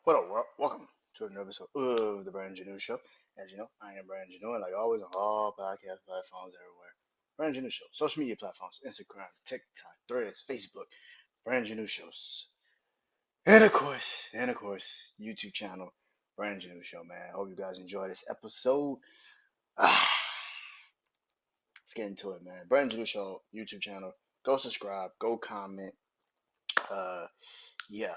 What up, world? Welcome to another episode of the BrandonJaneauShow. As you know, I am BrandonJaneau, and like always, on all podcast platforms everywhere. BrandonJaneauShow, social media platforms, Instagram, TikTok, Threads, Facebook, BrandonJaneauShows, and of course, YouTube channel, BrandonJaneauShow, man. I hope you guys enjoy this episode. Ah, let's get into it, man. BrandonJaneauShow YouTube channel. Go subscribe, go comment. Uh, Yeah.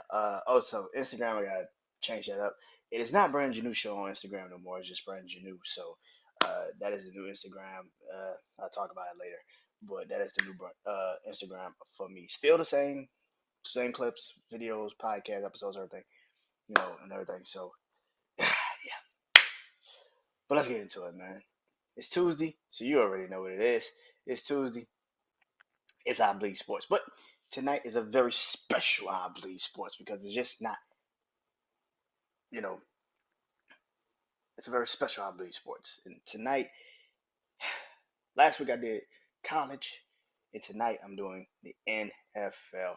Also, Instagram, I gotta change that up. It is not Brandon Janeau Show on Instagram no more. It's just Brandon Janeau. So, that is the new Instagram. I'll talk about it later. But that is the new Instagram for me. Still the same clips, videos, podcast episodes, everything, and everything. So, yeah. But let's get into it, man. It's Tuesday, so you already know what it is. It's Tuesday. It's I Bleed Sports. But tonight is a very special I Bleed Sports because it's just not, you know, it's a very special I Believe Sports. And tonight, last week I did college, and tonight I'm doing the NFL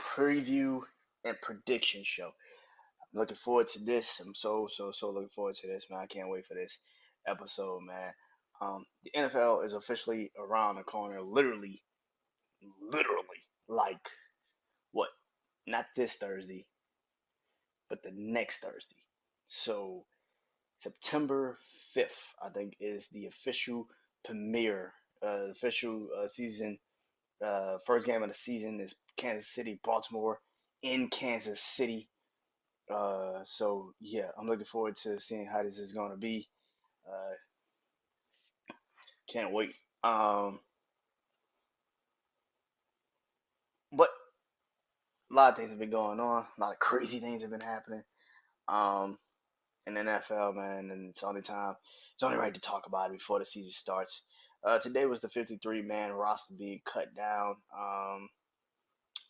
preview and prediction show. I'm looking forward to this. I'm so looking forward to this, man. I can't wait for this episode, man. The NFL is officially around the corner, literally, like what? Not this Thursday, but the next Thursday. So September 5th, I think, is the official premiere, official season. First game of the season is Kansas City, Baltimore in Kansas City. So yeah, I'm looking forward to seeing how this is going to be. Uh, can't wait. Um, but a lot of things have been going on. A lot of crazy things have been happening. Um, in the NFL, man, and it's only right to talk about it before the season starts. Today was the 53-man roster being cut down.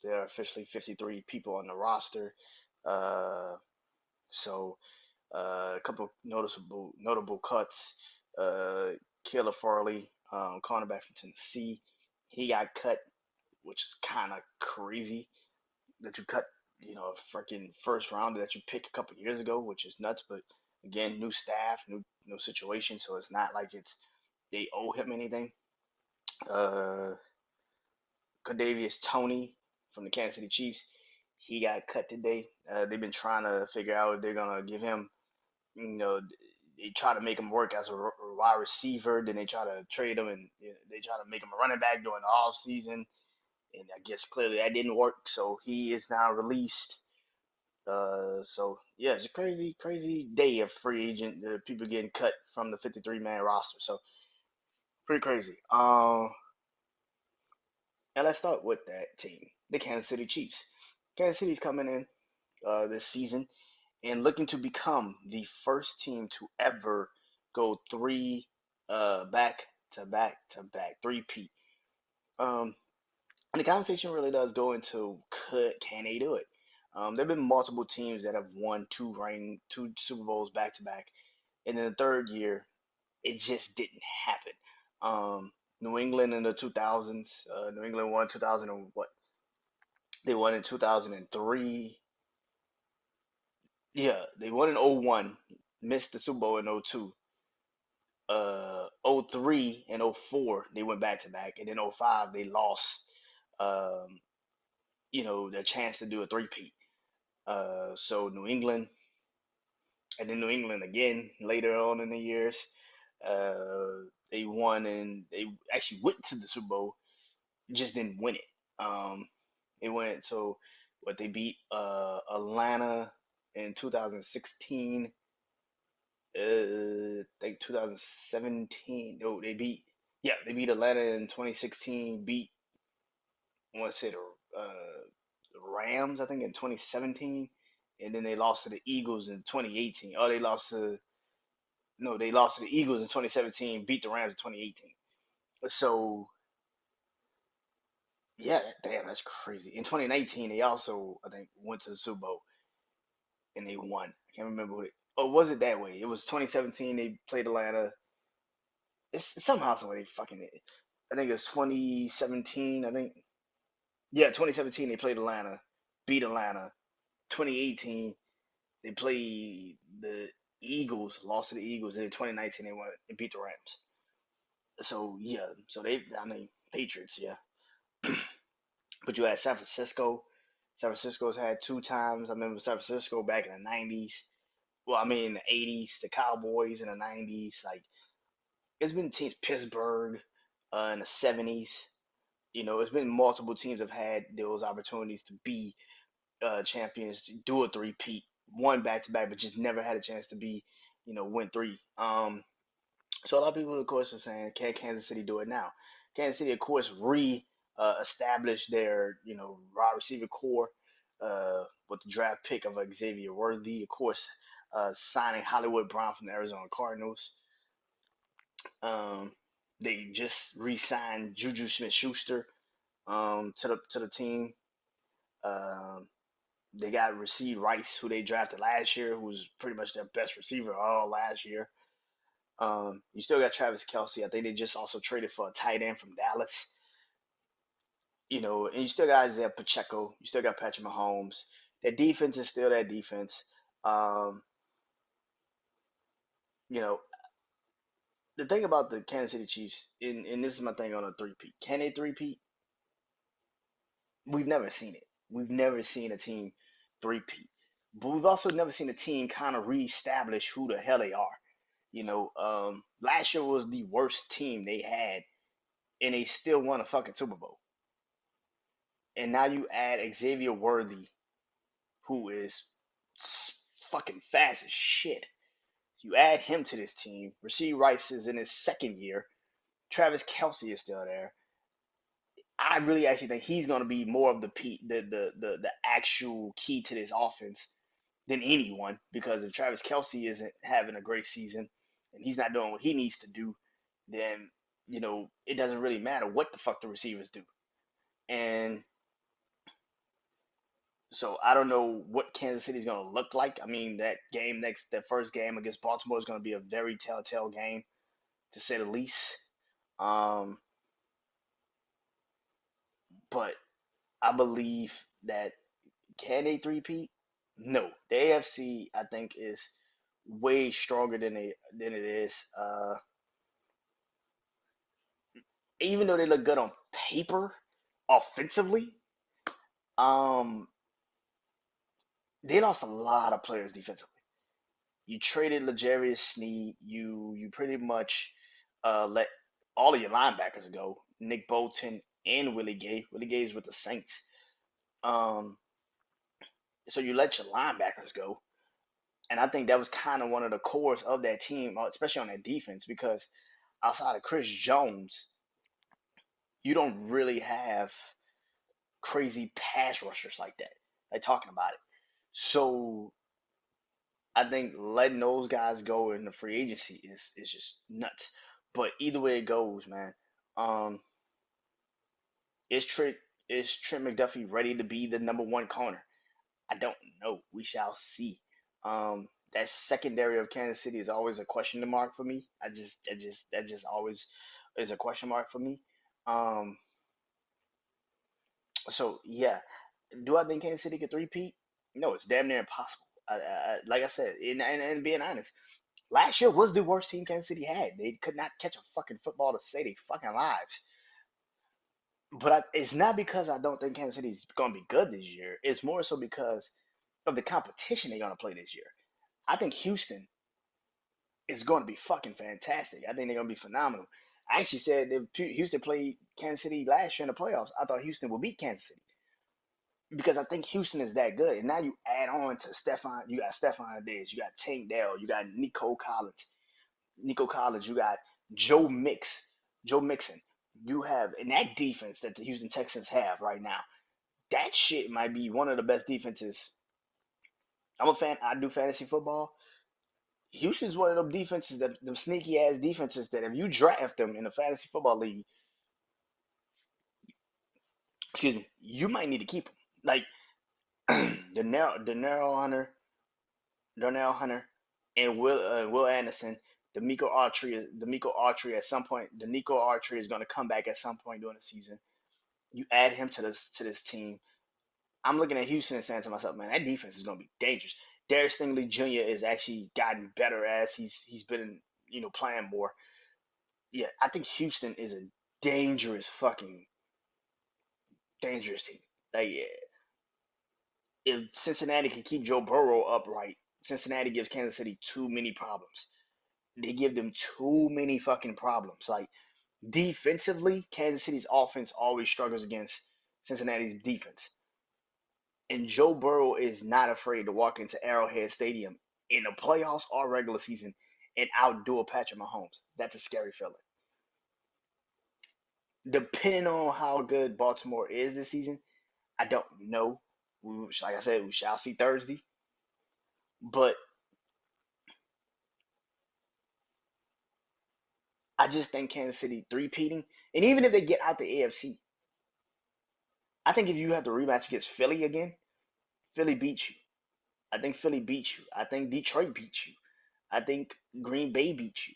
There are officially 53 people on the roster. Uh, so a couple of notable cuts. Caleb Farley, cornerback from Tennessee, he got cut, which is kind of crazy that you cut, a freaking first rounder that you picked a couple years ago, which is nuts. But again, new staff, new situation, so it's not like they owe him anything. Uh, Kadarius Toney from the Kansas City Chiefs, he got cut today. They've been trying to figure out if they're gonna give him, you know, they try to make him work as a wide receiver, then they try to trade him, and they try to make him a running back during the off season. And I guess clearly that didn't work, so he is now released. So yeah, it's a crazy day of free agent people getting cut from the 53-man roster. So pretty crazy. And let's start with that team, the Kansas City Chiefs. Kansas City's coming in this season and looking to become the first team to ever go three back to back to back three-peat. Um, and the conversation really does go into can they do it? There have been multiple teams that have won two Super Bowls back to back, and in the third year, it just didn't happen. New England in the 2000s, New England won 2000 and what? They won in 2003. Yeah, they won in 01, missed the Super Bowl in 02. 03 and 04 they went back to back, and then 05 they lost um their chance to do a three-peat. So New England, and then New England again later on in the years. They won, and they actually went to the Super Bowl, just didn't win it. They went so what they beat Atlanta in 2016. I think 2017. No, they beat Atlanta in 2016. Beat, I want to say the Rams, I think, in 2017, and then they lost to the Eagles in 2018. Oh, they lost to the Eagles in 2017. Beat the Rams in 2018. So yeah, damn, that's crazy. In 2019, they also, I think, went to the Super Bowl and they won. I can't remember what it. Oh, was it that way? It was 2017. They played Atlanta. It's somehow some way they fucking it. I think it was 2017. I think, yeah, 2017 they played Atlanta, beat Atlanta. 2018 they played the Eagles, lost to the Eagles. And in 2019 they won and beat the Rams. So yeah, so I mean Patriots, yeah. But you had San Francisco. San Francisco's had two times. I remember San Francisco back in the '90s. Well, I mean in the '80s, the Cowboys in the '90s. Like it's been teams, Pittsburgh, in the '70s. You know, it's been multiple teams have had those opportunities to be champions, to do a three-peat, one back-to-back, but just never had a chance to be, win three. So a lot of people, of course, are saying, can Kansas City do it now? Kansas City, of course, established their, wide receiver core with the draft pick of Xavier Worthy, of course, signing Hollywood Brown from the Arizona Cardinals. Um, they just re-signed Juju Smith-Schuster to the team. Um, they got Rasheed Rice, who they drafted last year, who was pretty much their best receiver all last year. You still got Travis Kelsey. I think they just also traded for a tight end from Dallas. And you still got Isaiah Pacheco. You still got Patrick Mahomes. Their defense is still that defense. Um, you know, the thing about the Kansas City Chiefs, and this is my thing on a three-peat. Can they three-peat? We've never seen it. We've never seen a team three-peat. But we've also never seen a team kind of reestablish who the hell they are. Last year was the worst team they had, and they still won a fucking Super Bowl. And now you add Xavier Worthy, who is fucking fast as shit. You add him to this team. Rasheed Rice is in his second year. Travis Kelsey is still there. I really actually think he's going to be more of the actual key to this offense than anyone, because if Travis Kelsey isn't having a great season and he's not doing what he needs to do, then it doesn't really matter what the fuck the receivers do. And so I don't know what Kansas City is going to look like. I mean, that first game against Baltimore is going to be a very telltale game, to say the least. Um, but I believe that, can they three-peat? No, the AFC I think is way stronger than it is. Even though they look good on paper, offensively, um, they lost a lot of players defensively. You traded L'Jarius Sneed. You pretty much let all of your linebackers go. Nick Bolton and Willie Gay. Willie Gay is with the Saints. Um, so you let your linebackers go, and I think that was kind of one of the cores of that team, especially on that defense, because outside of Chris Jones, you don't really have crazy pass rushers like that. Like talking about it. So I think letting those guys go in the free agency is just nuts. But either way it goes, man, um, is Trent McDuffie ready to be the number one corner? I don't know. We shall see. That secondary of Kansas City is always a question mark for me. That just always is a question mark for me. Um, so yeah, do I think Kansas City could three-peat? No, it's damn near impossible. Like I said, and being honest, last year was the worst team Kansas City had. They could not catch a fucking football to save their fucking lives. But it's not because I don't think Kansas City's going to be good this year. It's more so because of the competition they're going to play this year. I think Houston is going to be fucking fantastic. I think they're going to be phenomenal. I actually said if Houston played Kansas City last year in the playoffs, I thought Houston would beat Kansas City, because I think Houston is that good. And now you add on to Stephon, you got Stephon Diggs, you got Tank Dell, you got Nico Collins, you got Joe Mix, Joe Mixon. You have in that defense that the Houston Texans have right now. That shit might be one of the best defenses. I'm a fan. I do fantasy football. Houston's one of them defenses, that them sneaky ass defenses, that if you draft them in a fantasy football league, excuse me, you might need to keep them. Like Darnell Hunter, Darnell Hunter, and Will Anderson. D'Amico Archery at some point. D'Amico Archery is going to come back at some point during the season. You add him to this team. I'm looking at Houston and saying to myself, man, that defense is gonna be dangerous. Derek Stingley Jr. is actually gotten better as he's been playing more. Yeah, I think Houston is a dangerous fucking dangerous team. Like yeah, if Cincinnati can keep Joe Burrow upright, Cincinnati gives Kansas City too many problems. They give them too many fucking problems. Like defensively, Kansas City's offense always struggles against Cincinnati's defense. And Joe Burrow is not afraid to walk into Arrowhead Stadium in the playoffs or regular season and outdo a Patrick Mahomes. That's a scary feeling. Depending on how good Baltimore is this season, I don't know. Like I said, we shall see Thursday. But I just think Kansas City three-peating, and even if they get out the AFC, I think if you have the rematch against Philly again, Philly beats you. I think Philly beats you. I think Detroit beats you. I think Green Bay beats you.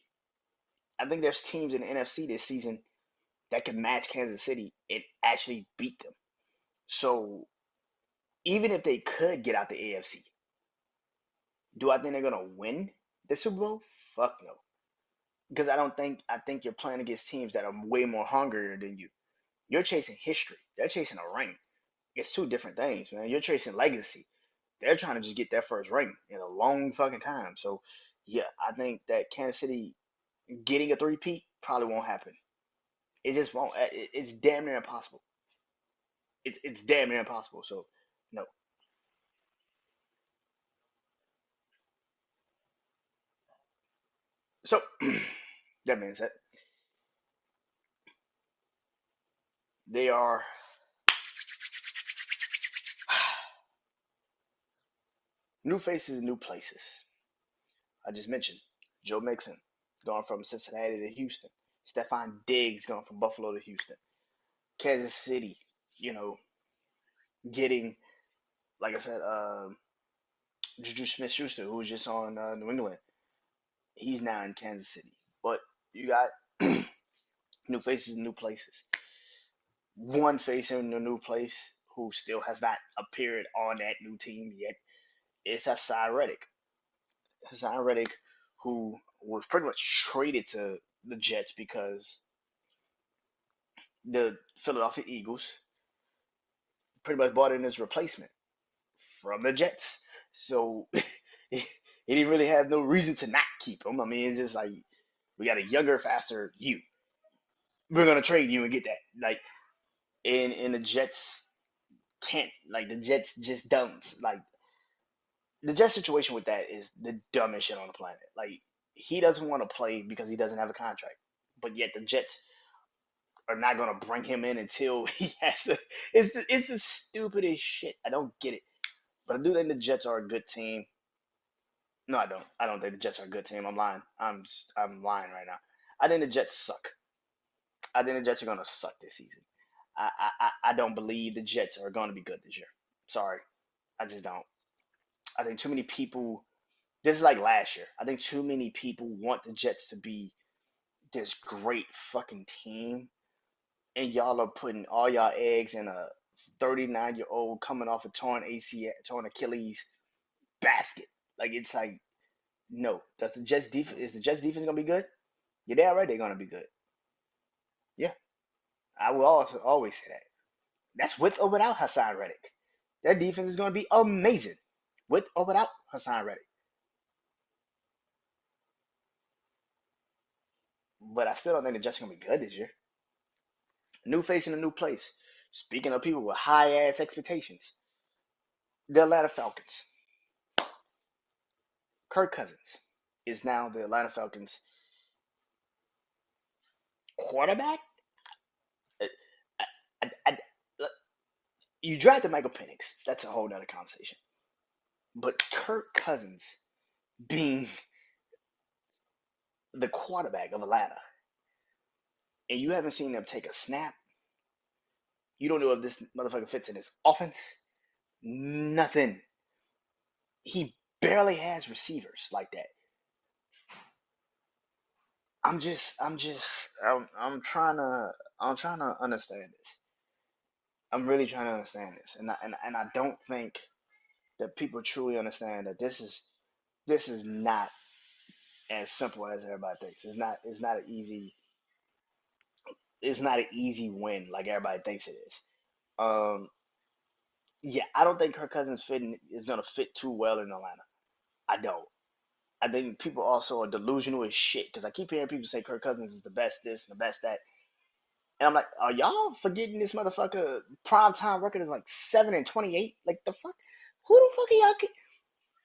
I think there's teams in the NFC this season that can match Kansas City and actually beat them. So even if they could get out the AFC, do I think they're gonna win the Super Bowl? Fuck no. Because I think you're playing against teams that are way more hungrier than you. You're chasing history. They're chasing a ring. It's two different things, man. You're chasing legacy. They're trying to just get their first ring in a long fucking time. So yeah, I think that Kansas City getting a three-peat probably won't happen. It just won't. It's damn near impossible. It's damn near impossible. So no. So that being said, they are new faces, new places. I just mentioned Joe Mixon going from Cincinnati to Houston. Stephon Diggs going from Buffalo to Houston. Kansas City, you know, getting like I said, Juju Smith-Schuster, who was just on New England. He's now in Kansas City. But you got new faces, new places. One face in a new place who still has not appeared on that new team yet is Hassan Reddick. Hassan Reddick, who was pretty much traded to the Jets because the Philadelphia Eagles pretty much bought in his replacement from the Jets. So he didn't really have no reason to not keep him. I mean, it's just like we got a younger, faster you. We're gonna trade you and get that. Like, and the Jets can't. Like, the Jets just don't. Like, the Jets situation with that is the dumbest shit on the planet. Like, he doesn't want to play because he doesn't have a contract, but yet the Jets are not gonna bring him in until he has a. It's the stupidest shit. I don't get it. But I do think the Jets are a good team. No, I don't. I don't think the Jets are a good team. I'm lying. I'm lying right now. I think the Jets suck. I think the Jets are gonna suck this season. I don't believe the Jets are gonna be good this year. Sorry, I just don't. I think too many people. This is like last year. I think too many people want the Jets to be this great fucking team, and y'all are putting all y'all eggs in a 39-year-old coming off a torn ACL, torn Achilles basket. Like it's like no. Does the Jets defense is the Jets defense gonna be good? You're damn right they're gonna be good. Yeah, I will always say that. That's with or without Hassan Reddick. Their defense is gonna be amazing, with or without Hassan Reddick. But I still don't think the Jets are gonna be good this year. New face in a new place. Speaking of people with high ass expectations, the Atlanta Falcons. Kirk Cousins is now the Atlanta Falcons quarterback. I, I, I, you drafted Michael Penix. That's a whole nother conversation. But Kirk Cousins being the quarterback of Atlanta, and you haven't seen them take a snap. You don't know if this motherfucker fits in his offense. Nothing. He barely has receivers like that. I'm trying to understand this. I'm really trying to understand this, and I don't think that people truly understand that this is not as simple as everybody thinks. It's not an easy win like everybody thinks it is. Um, yeah, I don't think Kirk Cousins is gonna fit too well in Atlanta. I don't. I think people also are delusional as shit because I keep hearing people say Kirk Cousins is the best this and the best that, and I'm like, are y'all forgetting this motherfucker prime time record is like 7-28? Like the fuck? Who the fuck are y'all?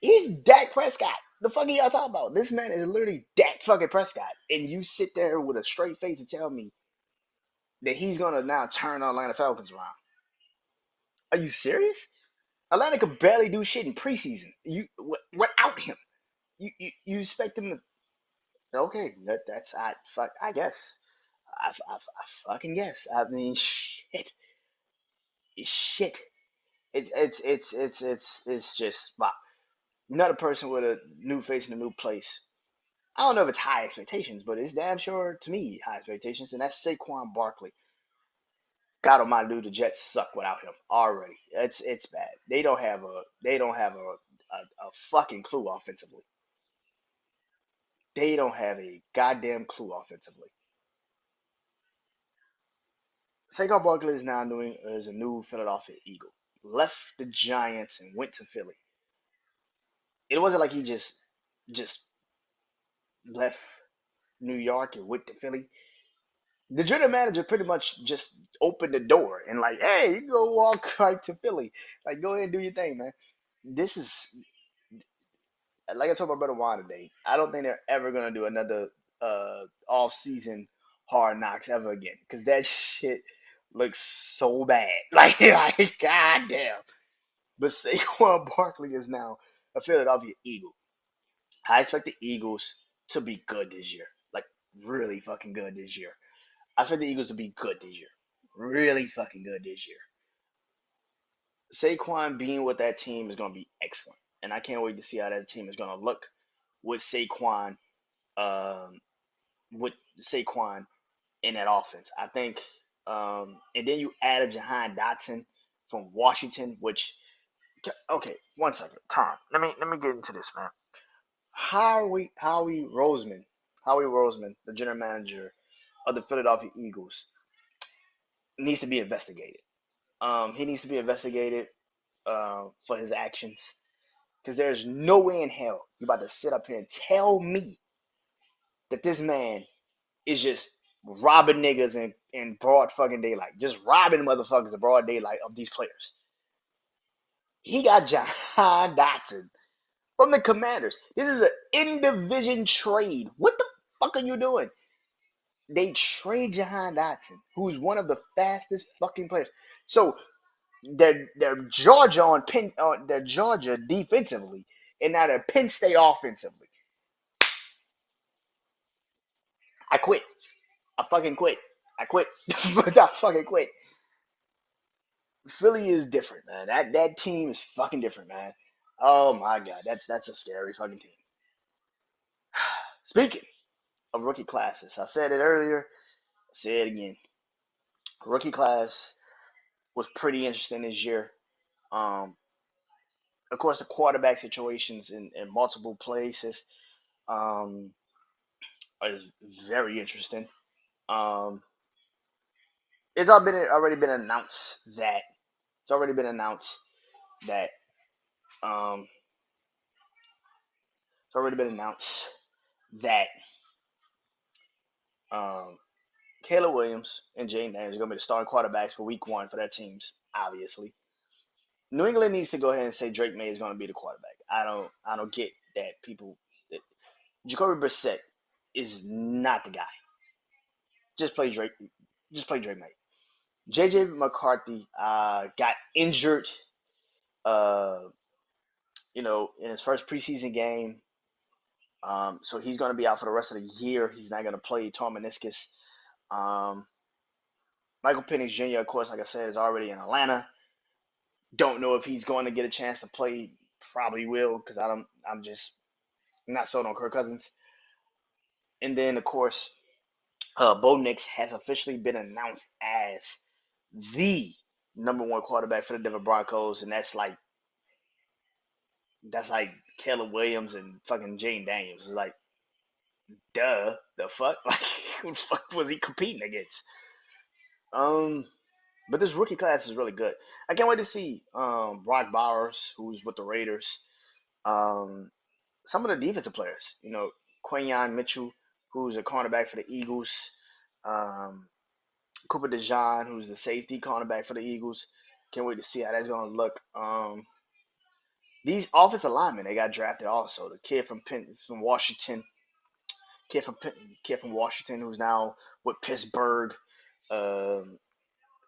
He's Dak Prescott. The fuck are y'all talking about? This man is literally Dak fucking Prescott, and you sit there with a straight face and tell me that he's gonna now turn the Atlanta Falcons around. Are you serious? Atlanta could barely do shit in preseason. Without him, you expect him to? Okay, that's I guess I fucking guess. I mean, shit. It's just wow. Another person with a new face in a new place. I don't know if it's high expectations, but it's damn sure to me high expectations, and that's Saquon Barkley. God Almighty, dude, the Jets suck without him already. It's bad. They don't have a fucking clue offensively. They don't have a goddamn clue offensively. Saquon Barkley is now doing is a new Philadelphia Eagle. Left the Giants and went to Philly. It wasn't like he just left New York and went to Philly. The general manager pretty much just opened the door and like, hey, you go walk right to Philly. Like, go ahead and do your thing, man. This is like I told my brother Juan today. I don't think they're ever gonna do another off season hard knocks ever again because that shit looks so bad. Like goddamn. But Saquon Barkley is now a Philadelphia Eagle. I expect the Eagles to be good this year, like really fucking good this year. I expect the Eagles to be good this year, really fucking good this year. Saquon being with that team is going to be excellent, and I can't wait to see how that team is going to look with um, with Saquon in that offense. I think, and then you add a Jahan Dotson from Washington, which okay, one second, Tom. Let me get into this, man. Howie Roseman, the general manager of the Philadelphia Eagles, needs to be investigated. He needs to be investigated for his actions because there's no way in hell you're about to sit up here and tell me that this man is just robbing niggas in broad fucking daylight, just robbing motherfuckers in broad daylight of these players. He got John Dotson from the Commanders. This is an in division trade. What the fuck are you doing? They trade Jahan Dotson, who's one of the fastest fucking players. So they're Georgia on they're Georgia defensively, and now they're Penn State offensively. I quit. I fucking quit. I quit. I fucking quit. Philly is different, man. That team is fucking different, man. Oh my god, that's a scary fucking team. Speaking of rookie classes, I said it earlier. I say it again. Rookie class was pretty interesting this year. Um, of course, the quarterback situations in multiple places um, is very interesting. Um, it's already been announced that it's already been announced that um, it's already been announced that um, Caleb Williams and Jane Daniels are going to be the starting quarterbacks for Week 1 for their teams. Obviously, New England needs to go ahead and say Drake May is going to be the quarterback. I don't get that people. That Jacoby Brissett is not the guy. Just play Drake. Just play Drake May. JJ McCarthy got injured. Uh, in his first preseason game. So he's going to be out for the rest of the year. He's not going to play torn meniscus. Um, Michael Penix Jr., of course, like I said, is already in Atlanta. Don't know if he's going to get a chance to play. Probably will because I'm just not sold on Kirk Cousins. And then, of course, Bo Nix has officially been announced as the number one quarterback for the Denver Broncos, and that's like Caleb Williams and fucking Jane Daniels. It's like, duh, the fuck, like who the fuck was he competing against? Um, but this rookie class is really good. I can't wait to see Brock Bowers, who's with the Raiders. Um, some of the defensive players, Quinyon Mitchell, who's a cornerback for the Eagles. Um, Cooper DeJean, who's the safety cornerback for the Eagles. Can't wait to see how that's gonna look. These offensive linemen they got drafted also. The kid from Washington, kid from Washington who's now with Pittsburgh. Um,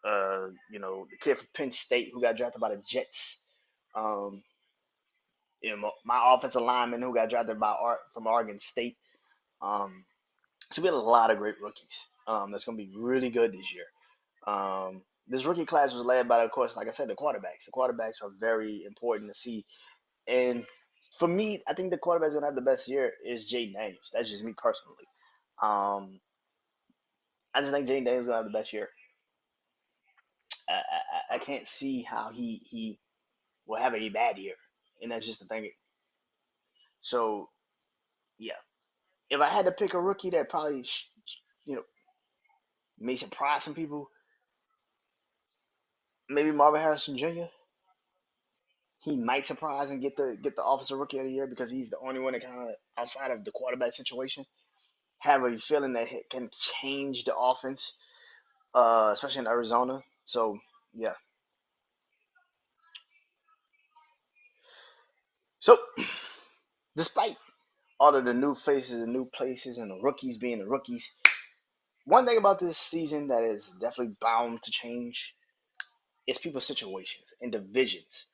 the kid from Penn State who got drafted by the Jets. Um, my offensive lineman who got drafted from Oregon State. Um, so we had a lot of great rookies. That's going to be really good this year. This rookie class was led by, of course, like I said, the quarterbacks. The quarterbacks are very important to see. And for me, I think the quarterback's going to have the best year is Jaden Daniels. That's just me personally. Um, I just think Jaden Daniels going to have the best year. I can't see how he will have a bad year. And that's just the thing. So, yeah. If I had to pick a rookie that probably, you know, may surprise some people, maybe Marvin Harrison Jr. He might surprise and get the offensive rookie of the year because he's the only one that kind of outside of the quarterback situation have a feeling that he can change the offense, especially in Arizona. So yeah. So despite all of the new faces and new places and the rookies being the rookies, one thing about this season that is definitely bound to change is people's situations and divisions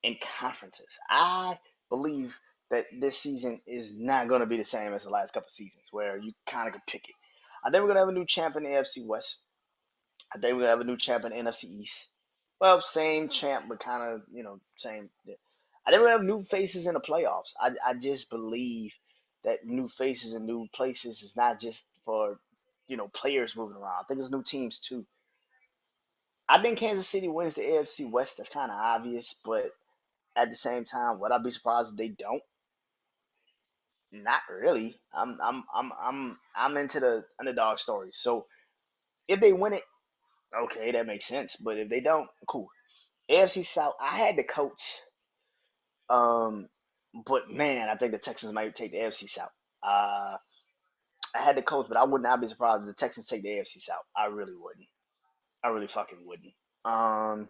and conferences. I believe that this season is not going to be the same as the last couple of seasons where you kind of could pick it. I think we're going to have a new champ in the AFC West. I think we're going to have a new champ in the NFC East. Well, same champ, but kind of, same. I think we're going to have new faces in the playoffs. I just believe that new faces and new places is not just for, players moving around. I think it's new teams too. I think Kansas City wins the AFC West. That's kind of obvious, but at the same time, would I be surprised if they don't? Not really. I'm into the underdog story. So if they win it, okay, that makes sense. But if they don't, cool. AFC South, I had the Colts. Um, but man, I think the Texans might take the AFC South. Uh, I had the Colts, but I would not be surprised if the Texans take the AFC South. I really wouldn't. I really fucking wouldn't. Um,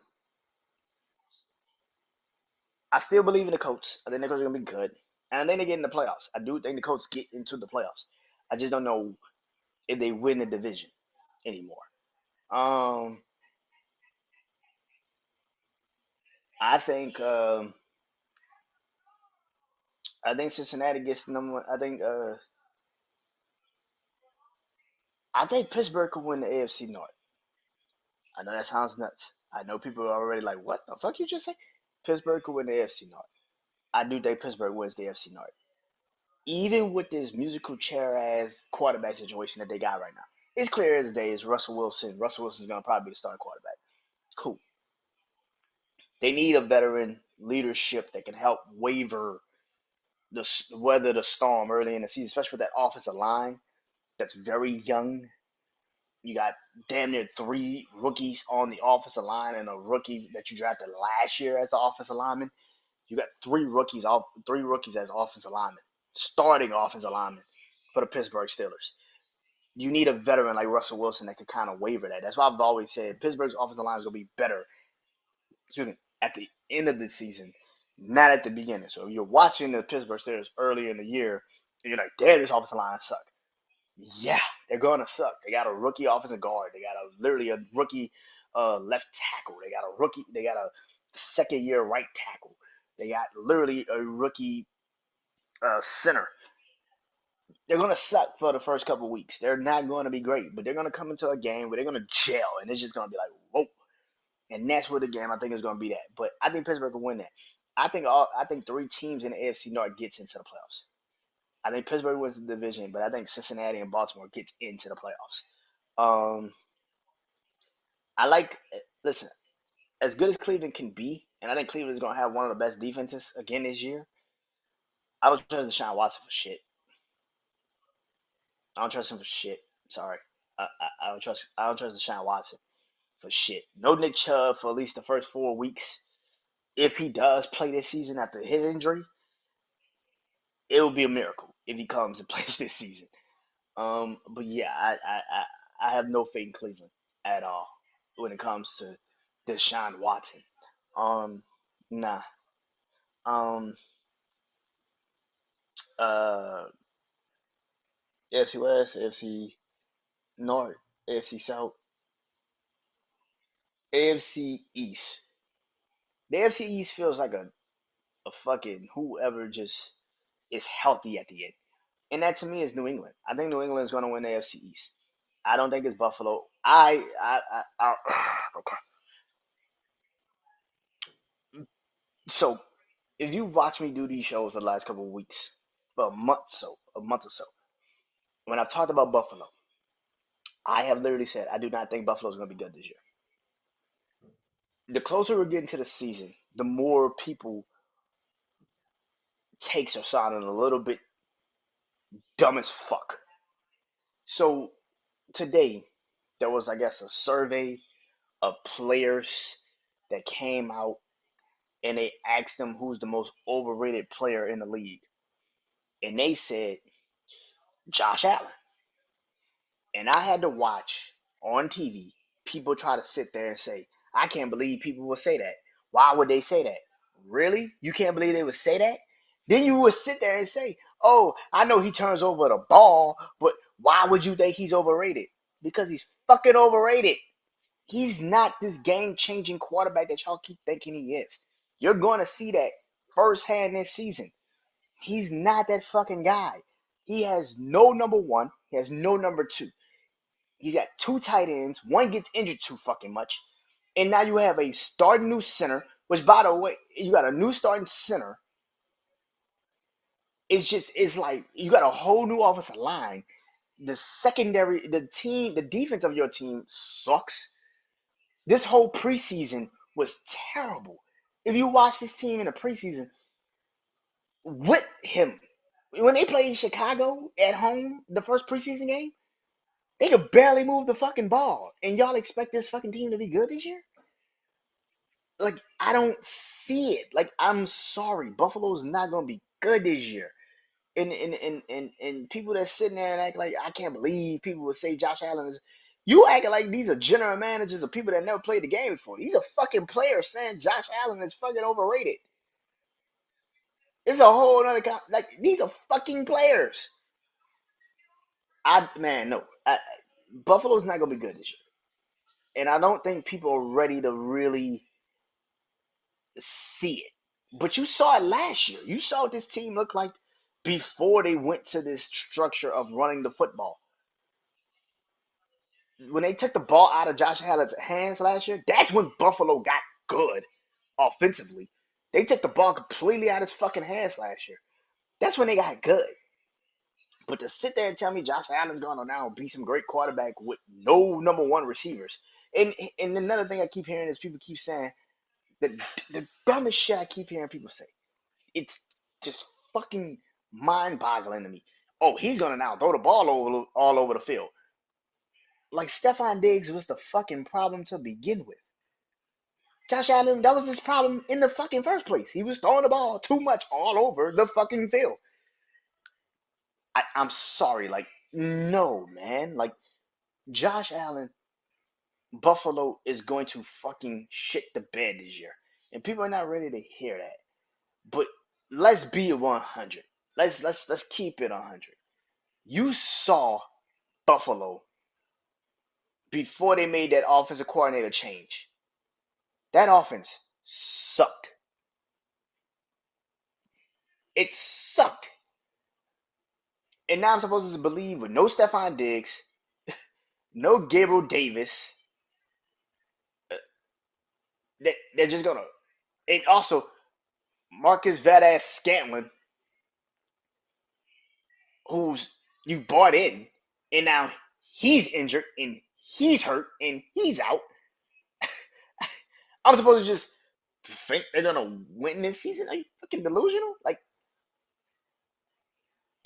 I still believe in the Colts. I think the Colts are gonna be good, and I think they get in the playoffs. I do think the Colts get into the playoffs. I just don't know if they win the division anymore. Um, I think I think Cincinnati gets the number one. I think Pittsburgh could win the AFC North. I know that sounds nuts. I know people are already like, "What the fuck you just say?" Pittsburgh could win the AFC North. I do think Pittsburgh wins the AFC North, even with this musical chair ass quarterback situation that they got right now. It's clear as day. Is Russell Wilson. Russell Wilson's gonna probably be the starting quarterback. Cool. They need a veteran leadership that can help waver weather the storm early in the season, especially with that offensive line that's very young. You got damn near three rookies on the offensive line and a rookie that you drafted last year as the offensive lineman. You got three rookies as offensive linemen, starting offensive linemen for the Pittsburgh Steelers. You need a veteran like Russell Wilson that can kind of waver that. That's why I've always said Pittsburgh's offensive line is gonna be better, excuse me, at the end of the season, not at the beginning. So if you're watching the Pittsburgh Steelers earlier in the year, and you're like, damn, this offensive line suck. Yeah, they're gonna suck. They got a rookie offensive guard. They got literally a rookie left tackle. They got a second year right tackle. They got literally a rookie center. They're gonna suck for the first couple weeks. They're not going to be great, but they're gonna come into a game where they're gonna gel, and it's just gonna be like, whoa. And that's where the game I think is gonna be that. But I think Pittsburgh will win that. I think three teams in the AFC North gets into the playoffs. I think Pittsburgh wins the division, but I think Cincinnati and Baltimore gets into the playoffs. Um, I like. Listen, as good as Cleveland can be, and I think Cleveland is gonna have one of the best defenses again this year. I don't trust Deshaun Watson for shit. I don't trust him for shit. Sorry, I don't trust. I don't trust Deshaun Watson for shit. No Nick Chubb for at least the first 4 weeks. If he does play this season after his injury, it will be a miracle if he comes and plays this season. But yeah, I have no faith in Cleveland at all when it comes to Deshaun Watson. Um, nah. Um, uh, AFC West, AFC North, AFC South, AFC East. The AFC East feels like a fucking whoever just is healthy at the end. And that to me is New England. I think New England is going to win the AFC East. I don't think it's Buffalo. Okay. So if you've watched me do these shows for the last couple of weeks, for a month or so, when I've talked about Buffalo, I have literally said I do not think Buffalo is going to be good this year. The closer we're getting to the season, the more people takes are sounding a little bit dumb as fuck. So today there was, I guess, a survey of players that came out and they asked them who's the most overrated player in the league, and they said Josh Allen. And I had to watch on TV people try to sit there and say, I can't believe people would say that. Why would they say that? Really? You can't believe they would say that? Then you would sit there and say, oh, I know he turns over the ball, but why would you think he's overrated? Because he's fucking overrated. He's not this game changing quarterback that y'all keep thinking he is. You're going to see that firsthand this season. He's not that fucking guy. He has no number one, he has no number two. You got two tight ends. One gets injured too fucking much. And now you have a starting new center, which, by the way, you got a new starting center. It's like you got a whole new offensive line. The secondary, the defense of your team sucks. This whole preseason was terrible. If you watch this team in the preseason with him, when they played Chicago at home, the first preseason game, they could barely move the fucking ball. And y'all expect this fucking team to be good this year? Like, I don't see it. Like, I'm sorry, Buffalo's not gonna be good this year. And people that sitting there and act like I can't believe people would say Josh Allen is. You acting like these are general managers or people that never played the game before. These are fucking players saying Josh Allen is fucking overrated. It's a whole other like these are fucking players. No, Buffalo's not gonna be good this year, and I don't think people are ready to really see it. But you saw it last year. You saw what this team looked like before they went to this structure of running the football. When they took the ball out of Josh Allen's hands last year, that's when Buffalo got good offensively. They took the ball completely out of his fucking hands last year. That's when they got good. But to sit there and tell me Josh Allen's going to now be some great quarterback with no number one receivers. And another thing I keep hearing is people keep saying the dumbest shit I keep hearing people say. It's just fucking mind-boggling to me. Oh, he's gonna now throw the ball all over the field. Like Stephon Diggs was the fucking problem to begin with. Josh Allen, that was his problem in the fucking first place. He was throwing the ball too much all over the fucking field. I'm sorry, like no man, like Josh Allen, Buffalo is going to fucking shit the bed this year, and people are not ready to hear that. But let's be 100. Let's keep it 100. You saw Buffalo before they made that offensive coordinator change. That offense sucked. It sucked. And now I'm supposed to believe with no Stephon Diggs, no Gabriel Davis, that they're just gonna. And also Marcus Vadass Scantlin, who's you bought in, and now he's injured and he's hurt and he's out. I'm supposed to just think they're gonna win this season? Are you fucking delusional? Like,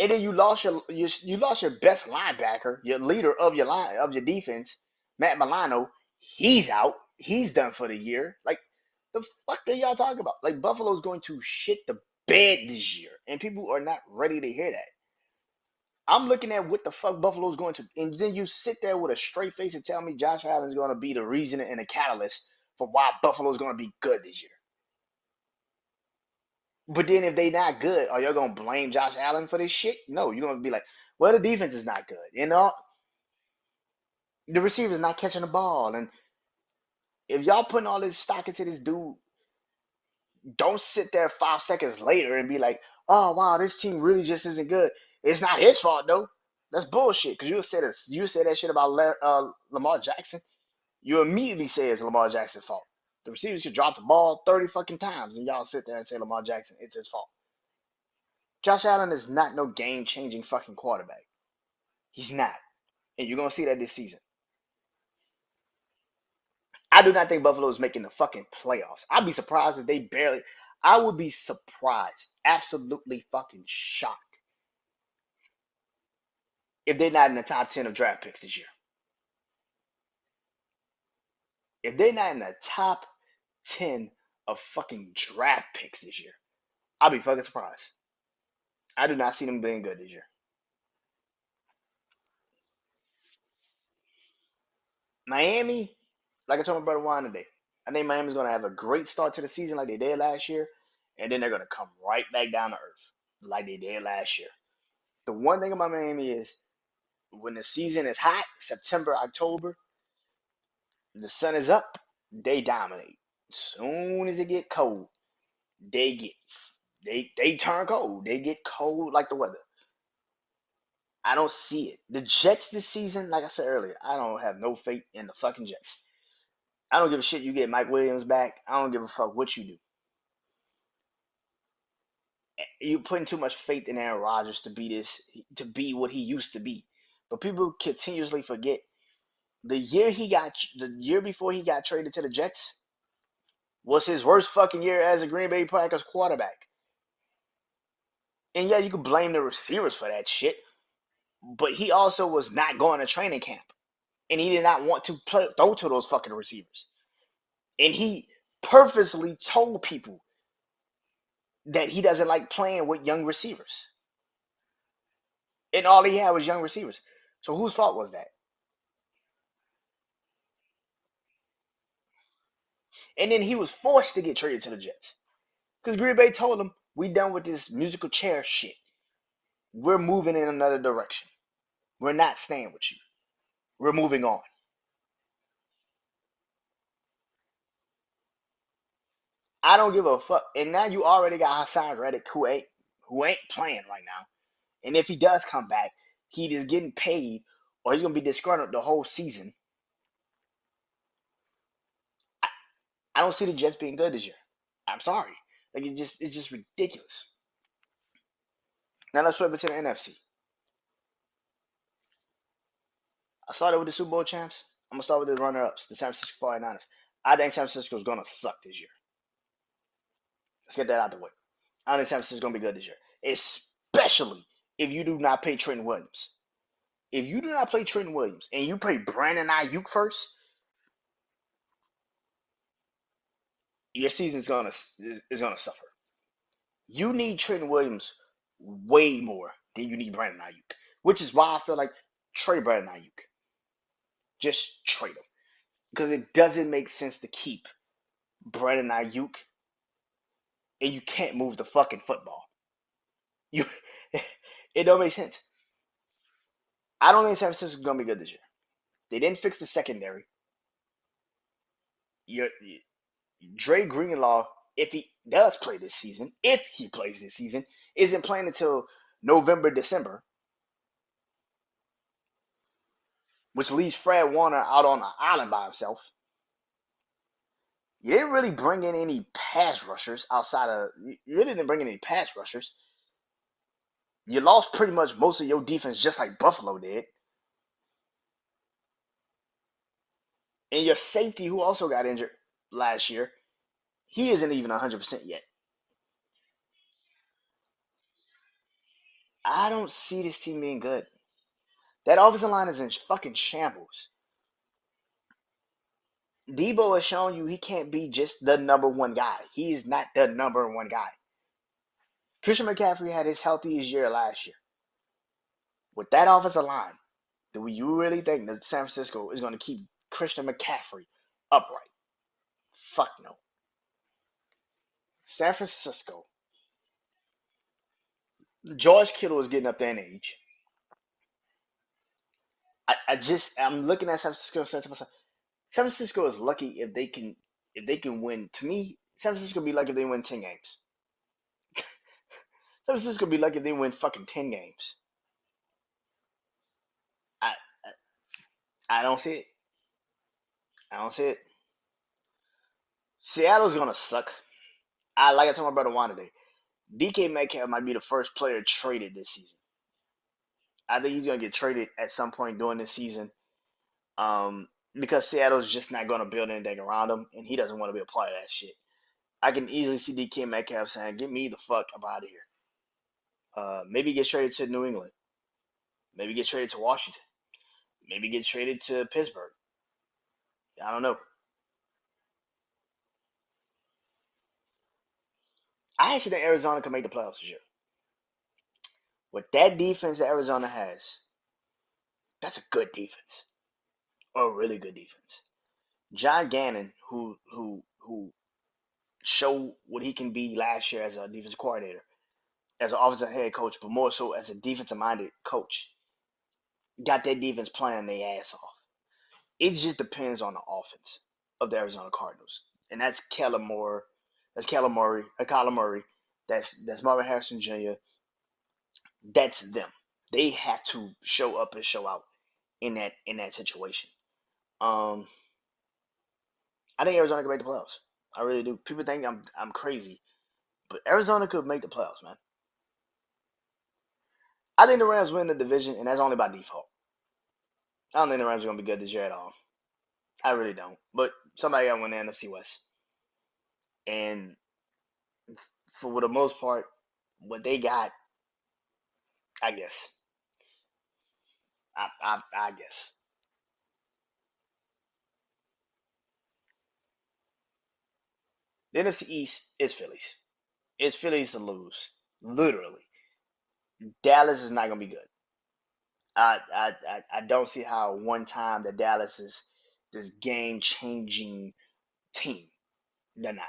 and then you lost your best linebacker, your leader of your line of your defense, Matt Milano. He's out. He's done for the year. Like, the fuck are y'all talking about? Like, Buffalo's going to shit the bed this year, and people are not ready to hear that. I'm looking at what the fuck Buffalo's going to, and then you sit there with a straight face and tell me Josh Allen's going to be the reason and the catalyst for why Buffalo's going to be good this year. But then if they not good, are y'all gonna blame Josh Allen for this shit? No, you're gonna be like, well, the defense is not good. You know, the receiver's not catching the ball, and if y'all putting all this stock into this dude, don't sit there 5 seconds later and be like, oh wow, this team really just isn't good. It's not his fault though. That's bullshit. Because you said that shit about Lamar Jackson. You immediately say it's Lamar Jackson's fault. The receivers could drop the ball 30 fucking times, and y'all sit there and say Lamar Jackson, it's his fault. Josh Allen is not no game changing fucking quarterback. He's not. And you're gonna see that this season. I do not think Buffalo is making the fucking playoffs. I'd be surprised if they barely. I would be surprised, absolutely fucking shocked, if they're not in the top 10 of draft picks this year. If they're not in the top 10 of fucking draft picks this year, I'll be fucking surprised. I do not see them being good this year. Miami, like I told my brother Juan today, I think Miami's gonna have a great start to the season like they did last year, and then they're gonna come right back down to earth like they did last year. The one thing about Miami is when the season is hot, September, October, the sun is up, they dominate. Soon as it get cold, they get they turn cold. They get cold like the weather. I don't see it. The Jets this season, like I said earlier, I don't have no faith in the fucking Jets. I don't give a shit you get Mike Williams back. I don't give a fuck what you do. You're putting too much faith in Aaron Rodgers to be what he used to be. But people continuously forget the year before he got traded to the Jets was his worst fucking year as a Green Bay Packers quarterback. And yeah, you could blame the receivers for that shit, but he also was not going to training camp, and he did not want to throw to those fucking receivers. And he purposely told people that he doesn't like playing with young receivers, and all he had was young receivers. So whose fault was that? And then he was forced to get traded to the Jets because Green Bay told him, "We done with this musical chair shit. We're moving in another direction. We're not staying with you. We're moving on." I don't give a fuck. And now you already got Hassan Reddick who ain't playing right now. And if he does come back, he is getting paid or he's gonna be disgruntled the whole season. I, I don't see the Jets being good this year. I'm sorry. Like it's just ridiculous. Now let's flip it to the NFC. I started with the Super Bowl champs. I'm gonna start with the runner ups, the San Francisco 49ers. I think San Francisco's gonna suck this year. Let's get that out of the way. I don't think San Francisco's gonna be good this year. Especially if you do not pay Trent Williams. If you do not play Trent Williams and you play Brandon Ayuk first, your season's gonna is gonna suffer. You need Trent Williams way more than you need Brandon Ayuk, which is why I feel like trade Brandon Ayuk. Just trade him because it doesn't make sense to keep Brandon Ayuk and you can't move the fucking football. You, it don't make sense. I don't think San Francisco's gonna be good this year. They didn't fix the secondary. You're, Dre Greenlaw, if he does play this season, if he plays this season, isn't playing until November, December, which leaves Fred Warner out on an island by himself. You didn't really bring in any pass rushers outside of. You really didn't bring in any pass rushers. You lost pretty much most of your defense just like Buffalo did. And your safety, who also got injured, last year. He isn't even 100% yet. I don't see this team being good. That offensive line is in fucking shambles. Debo has shown you he can't be just the number one guy. He is not the number one guy. Christian McCaffrey had his healthiest year last year. With that offensive line, do you really think that San Francisco is going to keep Christian McCaffrey upright? Fuck no. San Francisco. George Kittle is getting up there in age. I'm looking at San Francisco and saying to myself, San Francisco is lucky if they can win. To me, San Francisco be lucky if they win 10 games. San Francisco be lucky if they win fucking 10 games. I I don't see it. I don't see it. Seattle's gonna suck. Like I told my brother Juan today. DK Metcalf might be the first player traded this season. I think he's gonna get traded at some point during this season. Because Seattle's just not gonna build anything around him, and he doesn't want to be a part of that shit. I can easily see DK Metcalf saying, "Get me the fuck up out of here." Maybe get traded to New England. Maybe get traded to Washington. Maybe get traded to Pittsburgh. I don't know. I actually think Arizona can make the playoffs this year. With that defense that Arizona has, that's a good defense. Or a really good defense. John Gannon, who showed what he can be last year as a defensive coordinator, as an offensive head coach, but more so as a defensive minded coach, got that defense playing their ass off. It just depends on the offense of the Arizona Cardinals. And that's Kellen Moore, that's Kyler Murray, that's Marvin Harrison Jr. That's them. They have to show up and show out in that situation. Um, I think Arizona can make the playoffs. I really do. People think I'm crazy, but Arizona could make the playoffs, man. I think the Rams win the division, and that's only by default. I don't think the Rams are gonna be good this year at all. I really don't. But somebody got to win the NFC West, and for the most part, what they got, I guess, I guess the NFC East is Phillies. It's Phillies to lose, literally. Dallas is not gonna be good. I don't see how one time that Dallas is this game changing team. They're not.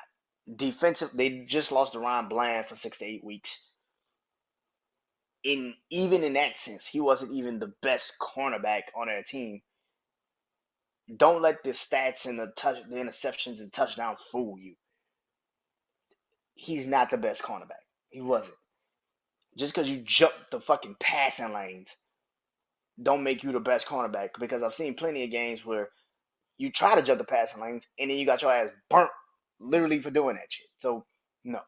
Defensive, they just lost to Ryan Bland for 6 to 8 weeks. Even in that sense, he wasn't even the best cornerback on their team. Don't let the stats and the interceptions and touchdowns fool you. He's not the best cornerback. He wasn't. Just because you jump the fucking passing lanes, don't make you the best cornerback. Because I've seen plenty of games where you try to jump the passing lanes and then you got your ass burnt literally for doing that shit. So no,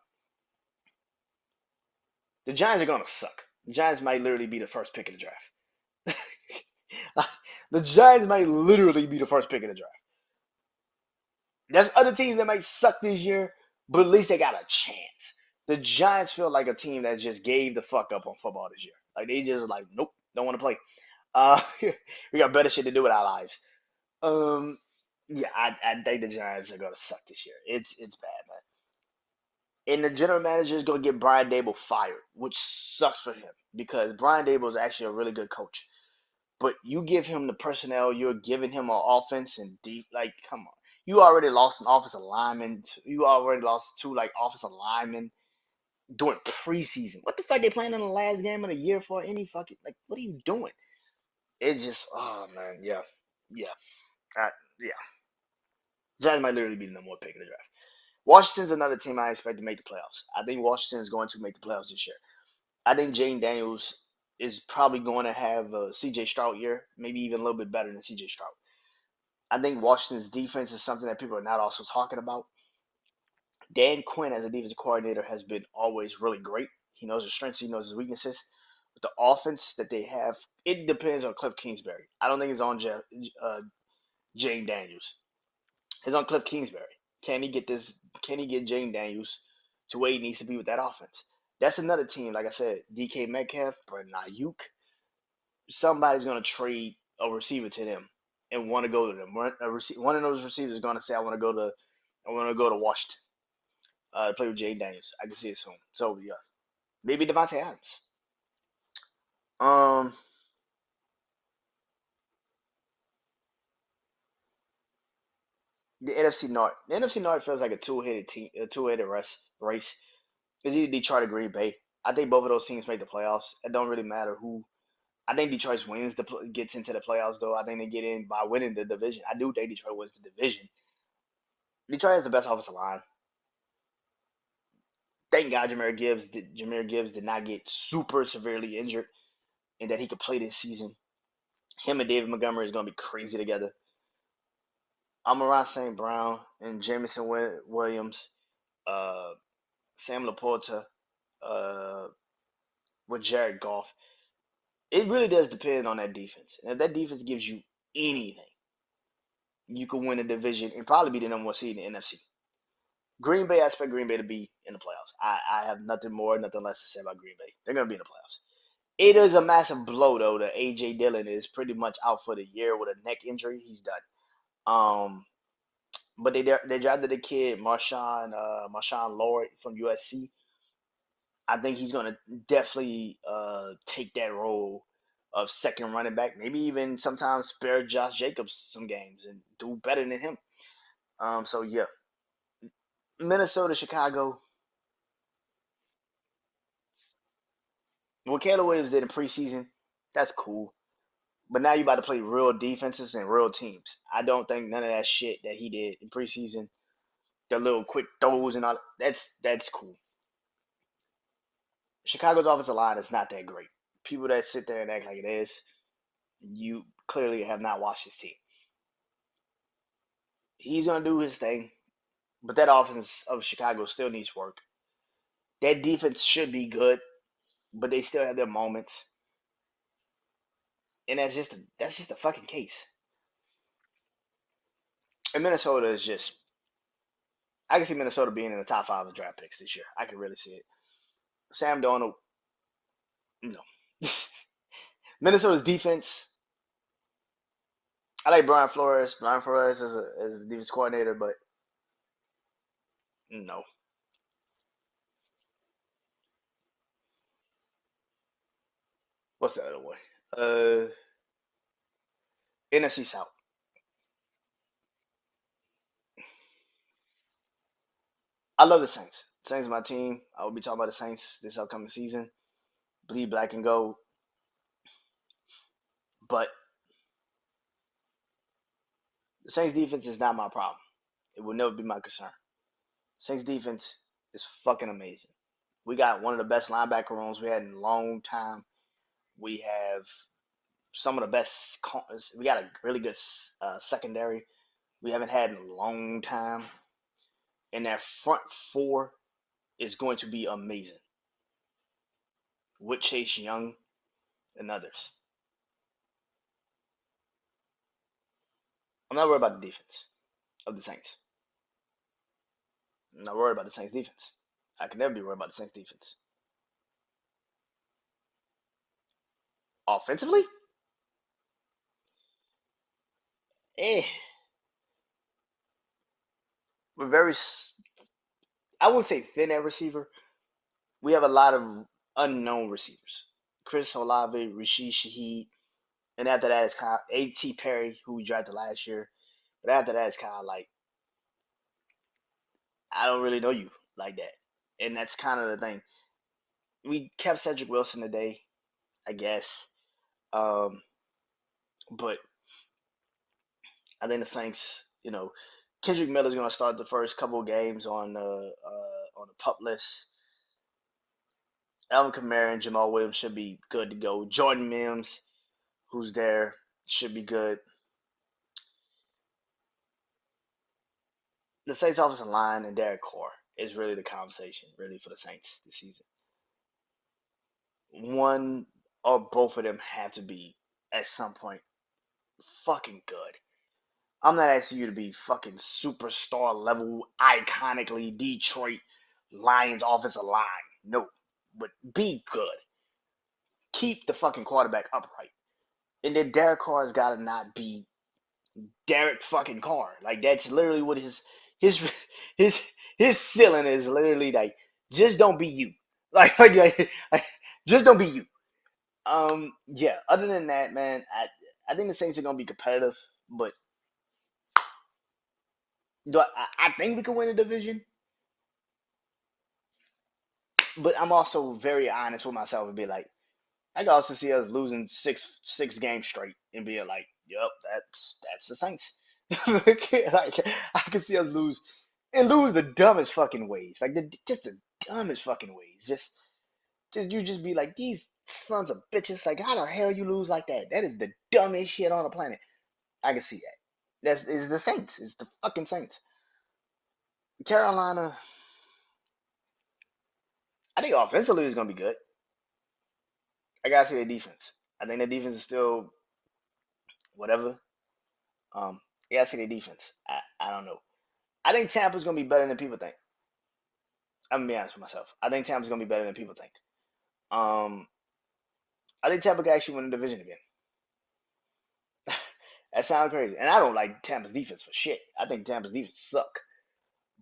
the Giants are gonna suck. The Giants might literally be the first pick of the draft. The Giants might literally be the first pick of the draft. There's other teams that might suck this year, but at least they got a chance. The Giants feel like a team that just gave the fuck up on football this year. Like they just like, nope, don't want to play. Uh, we got better shit to do with our lives. Um, yeah, I think the Giants are gonna suck this year. It's bad, man. And the general manager is gonna get Brian Dable fired, which sucks for him because Brian Dable is actually a really good coach. But you give him the personnel, you're giving him an offense and deep. Like, come on, you already lost an offensive lineman. You already lost two like offensive linemen during preseason. What the fuck they playing in the last game of the year for any fucking like? What are you doing? It just, oh man, yeah, yeah, yeah. Giants might literally be the number one pick in the draft. Washington's another team I expect to make the playoffs. I think Washington is going to make the playoffs this year. I think Jane Daniels is probably going to have a CJ Stroud year, maybe even a little bit better than CJ Stroud. I think Washington's defense is something that people are not also talking about. Dan Quinn as a defensive coordinator has been always really great. He knows his strengths, he knows his weaknesses. But the offense that they have, it depends on Cliff Kingsbury. I don't think it's on Jane Daniels. It's on Cliff Kingsbury. Can he get this? Can he get Jane Daniels to where he needs to be with that offense? That's another team. Like I said, DK Metcalf, Brandon Ayuk. Somebody's gonna trade a receiver to them and want to go to them. One of those receivers is gonna say, I want to go to Washington to play with Jane Daniels. I can see it soon. So yeah, maybe Devontae Adams. Um, the NFC North. The NFC North feels like a two-headed team, a two-headed race. It's either Detroit or Green Bay. I think both of those teams make the playoffs. It don't really matter who. I think Detroit gets into the playoffs though. I think they get in by winning the division. I do think Detroit wins the division. Detroit has the best offensive line. Thank God Jameer Gibbs did not get super severely injured and that he could play this season. Him and David Montgomery is gonna be crazy together. Amon St. Brown and Jameson Williams, uh, Sam Laporta, uh, with Jared Goff. It really does depend on that defense. And if that defense gives you anything, you could win a division and probably be the number one seed in the NFC. Green Bay, I expect Green Bay to be in the playoffs. I have nothing more, nothing less to say about Green Bay. They're gonna be in the playoffs. It is a massive blow though that AJ Dillon is pretty much out for the year with a neck injury. He's done. Um, but they drafted a kid, Marshawn Lord from USC. I think he's gonna definitely take that role of second running back. Maybe even sometimes spare Josh Jacobs some games and do better than him. So yeah, Minnesota, Chicago. What Caleb Williams did in preseason, that's cool. But now you about to play real defenses and real teams. I don't think none of that shit that he did in preseason, the little quick throws and all that's cool. Chicago's offensive line is not that great. People that sit there and act like it is, you clearly have not watched his team. He's gonna do his thing, but that offense of Chicago still needs work. That defense should be good, but they still have their moments, and that's just a fucking case. And Minnesota is just I can see Minnesota being in the top five of draft picks this year. I can really see it. Sam Darnold, no. Minnesota's defense. I like Brian Flores. Brian Flores as a defense coordinator, but no. What's the other one? NFC South. I love the Saints. Saints is my team. I will be talking about the Saints this upcoming season. Bleed black and gold. But the Saints defense is not my problem. It will never be my concern. Saints defense is fucking amazing. We got one of the best linebacker rooms we had in a long time. We have some of the best. We got a really good secondary. We haven't had in a long time. And that front four is going to be amazing with Chase Young and others. I'm not worried about the defense of the Saints. I'm not worried about the Saints defense. I can never be worried about the Saints defense. Offensively, eh, we're very. I wouldn't say thin at receiver. We have a lot of unknown receivers. Chris Olave, Rashid Shaheed, and after that is kind of A.T. Perry, who we drafted last year. But after that, it's kind of like I don't really know you like that, and that's kind of the thing. We kept Cedric Wilson today, I guess, um, but I think the Saints, Kendrick Miller's going to start the first couple of games on the pup list. Alvin Kamara and Jamal Williams should be good to go. Jordan Mims, who's there, should be good. The Saints offensive line and Derek Carr is really the conversation, really, for the Saints this season. One or both of them have to be at some point fucking good. I'm not asking you to be fucking superstar level, iconically Detroit Lions offensive line. No, but be good. Keep the fucking quarterback upright. And then Derek Carr's gotta not be Derek fucking Carr. Like that's literally what his his his ceiling is. Literally like just don't be you. Like just don't be you. Yeah. Other than that, man, I think the Saints are gonna be competitive, but I think we can win the division. But I'm also very honest with myself and be like, I can also see us losing six games straight and being like, "Yep, that's the Saints." Like I can see us lose the dumbest fucking ways, like just the dumbest fucking ways. Just you just be like, these sons of bitches. Like how the hell you lose like that? That is the dumbest shit on the planet. I can see that. That's is the Saints. It's the fucking Saints. Carolina. I think offensively is gonna be good. I gotta see their defense. I think their defense is still whatever. Yeah, I see their defense. I don't know. I think Tampa's gonna be better than people think. I'm gonna be honest with myself. I think Tampa's gonna be better than people think. Um, I think Tampa can actually win the division again. That sounds crazy, and I don't like Tampa's defense for shit. I think Tampa's defense suck.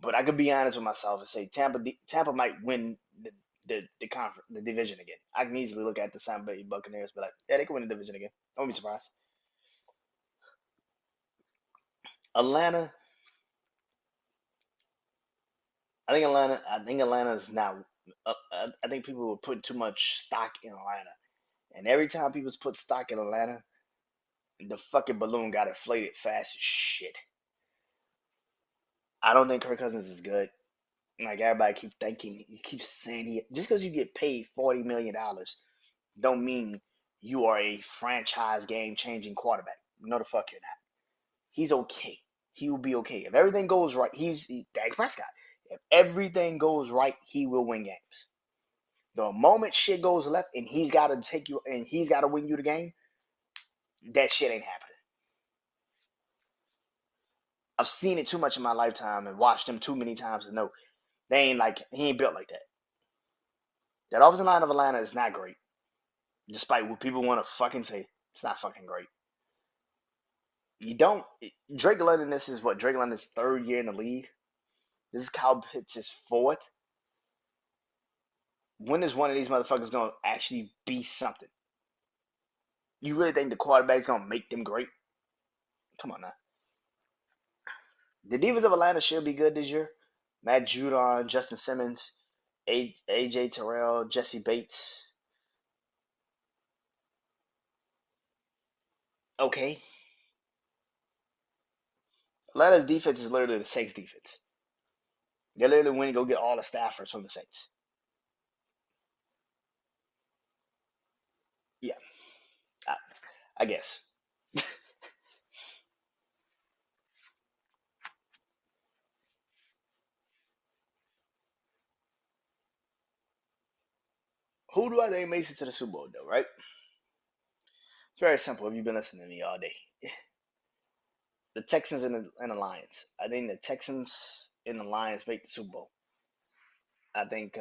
But I could be honest with myself and say Tampa might win the division again. I can easily look at the Tampa Bay Buccaneers, but like, yeah, they can win the division again. I won't be surprised. Atlanta, I think Atlanta is now. I think people were putting too much stock in Atlanta, and every time people put stock in Atlanta, the fucking balloon got inflated fast as shit. I don't think Kirk Cousins is good. Like everybody keep thinking, you keep saying he just because you get paid $40 million don't mean you are a franchise game changing quarterback. No, the fuck you're not. He's okay. He will be okay if everything goes right. He's Dak Prescott. If everything goes right, he will win games. The moment shit goes left and he's got to take you and he's got to win you the game, that shit ain't happening. I've seen it too much in my lifetime and watched him too many times to know they ain't like he ain't built like that. That offensive line of Atlanta is not great, despite what people want to fucking say. It's not fucking great. You don't Drake London. This is what Drake London's third year in the league. This is Kyle Pitts' fourth. When is one of these motherfuckers gonna actually be something? You really think the quarterback's gonna make them great? Come on now. The defense of Atlanta should be good this year. Matt Judon, Justin Simmons, AJ Terrell, Jesse Bates. Okay. Atlanta's defense is literally the Saints defense. They literally went and go get all the staffers from the Saints. Yeah, I, I guess. Who do I think makes it to the Super Bowl though, right? It's very simple if you've been listening to me all day. The Texans and the Lions. I think the Texans and the Lions make the Super Bowl. I think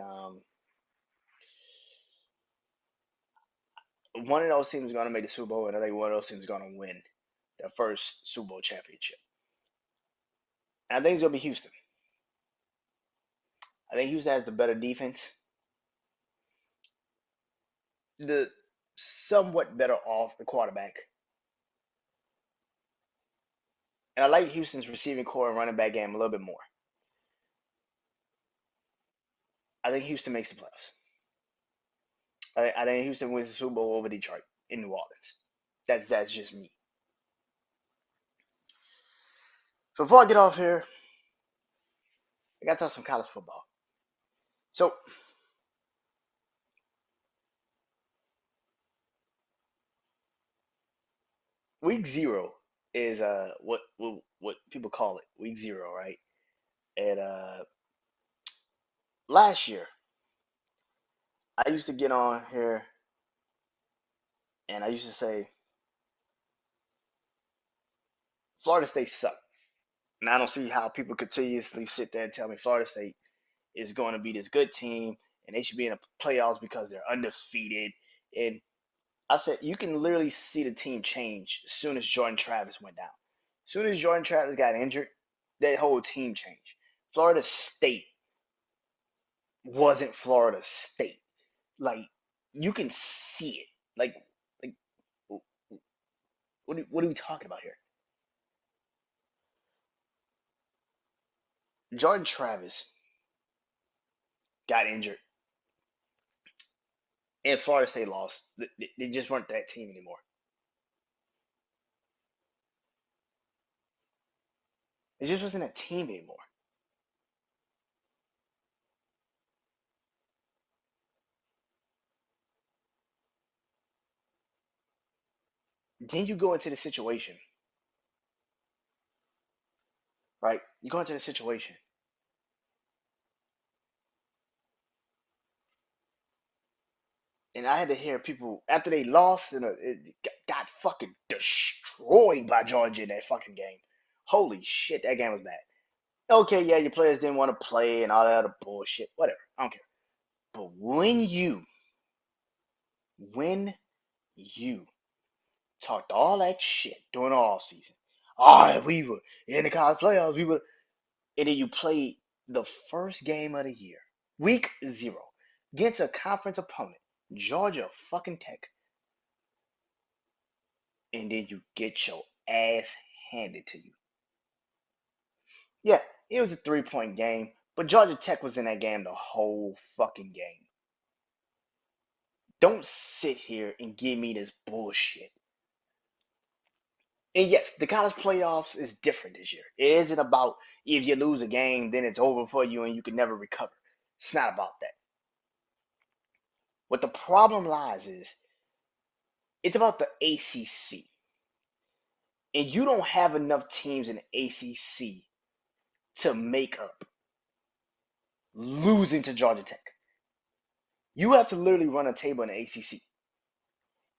one of those teams is going to make the Super Bowl, and I think one of those teams is going to win their first Super Bowl championship. And I think it's going to be Houston. I think Houston has the better defense, the somewhat better off the quarterback, and I like Houston's receiving core and running back game a little bit more. I think Houston makes the playoffs. I think Houston wins the Super Bowl over Detroit in New Orleans. That's just me. So before I get off here, I got to talk some college football. So week zero is what people call it week zero, right? And last year I used to get on here and I used to say Florida State sucked. And I don't see how people continuously sit there and tell me Florida State is going to be this good team and they should be in the playoffs because they're undefeated. And I said you can literally see the team change as soon as Jordan Travis went down. As soon as Jordan Travis got injured, that whole team changed. Florida State wasn't Florida State. Like you can see it. Like what are we talking about here? Jordan Travis got injured and Florida State lost. They just weren't that team anymore. It just wasn't a team anymore. Then you go into the situation, right? You go into the situation, and I had to hear people after they lost and it got fucking destroyed by Georgia in that fucking game. Holy shit, that game was bad. Okay, yeah, your players didn't want to play and all that other bullshit. Whatever, I don't care. But when you talked all that shit during the off season, oh, if we were in the college playoffs, we would. And then you played the first game of the year, week 0, against a conference opponent, Georgia fucking Tech, and then you get your ass handed to you. Yeah, it was a 3-point game, but Georgia Tech was in that game the whole fucking game. Don't sit here and give me this bullshit. And yes, the college playoffs is different this year. It isn't about if you lose a game, then it's over for you and you can never recover. It's not about that. What the problem lies is it's about the ACC. And you don't have enough teams in the ACC to make up losing to Georgia Tech. You have to literally run a table in the ACC.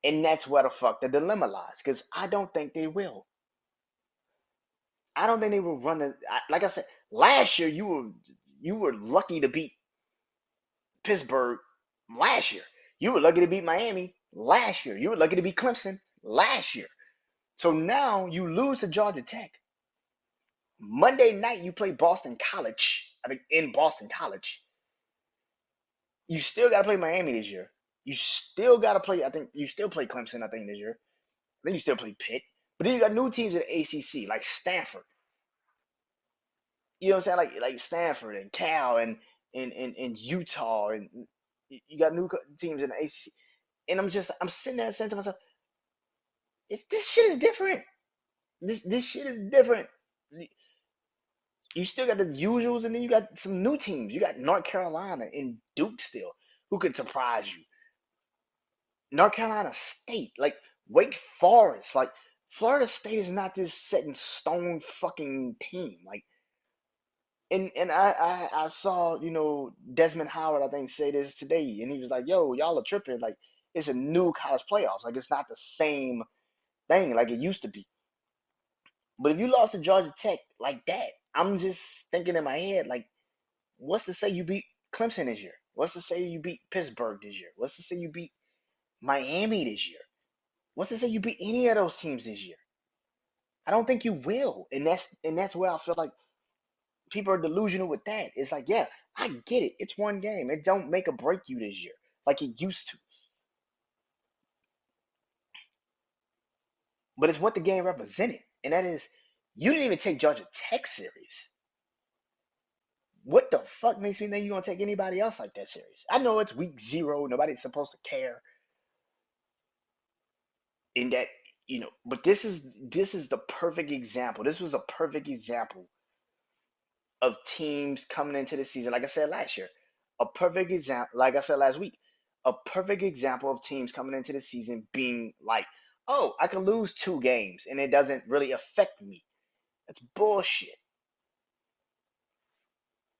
And that's where the fuck the dilemma lies. Because I don't think they will. I don't think they will run the. Like I said, last year you were lucky to beat Pittsburgh last year. You were lucky to beat Miami last year. You were lucky to beat Clemson last year. So now you lose to Georgia Tech. Monday night you play Boston College. I think in Boston College. You still got to play Miami this year. You still got to play. I think you still play Clemson. I think this year. I think you still play Pitt. But then you got new teams in the ACC like Stanford. You know what I'm saying? Like Stanford and Cal and Utah and you got new teams in the ACC. And I'm sitting there saying to myself, this shit is different. This shit is different. You still got the usuals, and then you got some new teams. You got North Carolina and Duke still, who could surprise you. North Carolina State, like Wake Forest, like Florida State is not this set in stone fucking team. Like, and I saw Desmond Howard I think say this today, and he was like, "Yo, y'all are tripping. Like, it's a new college playoffs. Like, it's not the same thing like it used to be." But if you lost to Georgia Tech like that, I'm just thinking in my head, like, what's to say you beat Clemson this year? What's to say you beat Pittsburgh this year? What's to say you beat Miami this year? What's to say you beat any of those teams this year? I don't think you will, and that's where I feel like people are delusional with that. It's like, yeah, I get it. It's one game. It don't make or break you this year like it used to. But it's what the game represented, and that is you didn't even take Georgia Tech serious. What the fuck makes me think you're gonna take anybody else like that serious? I know it's week 0. Nobody's supposed to care in that, but this is the perfect example. This was a perfect example of teams coming into the season. Like I said last year, a perfect example. Like I said last week, a perfect example of teams coming into the season being like, "Oh, I can lose 2 games and it doesn't really affect me." That's bullshit.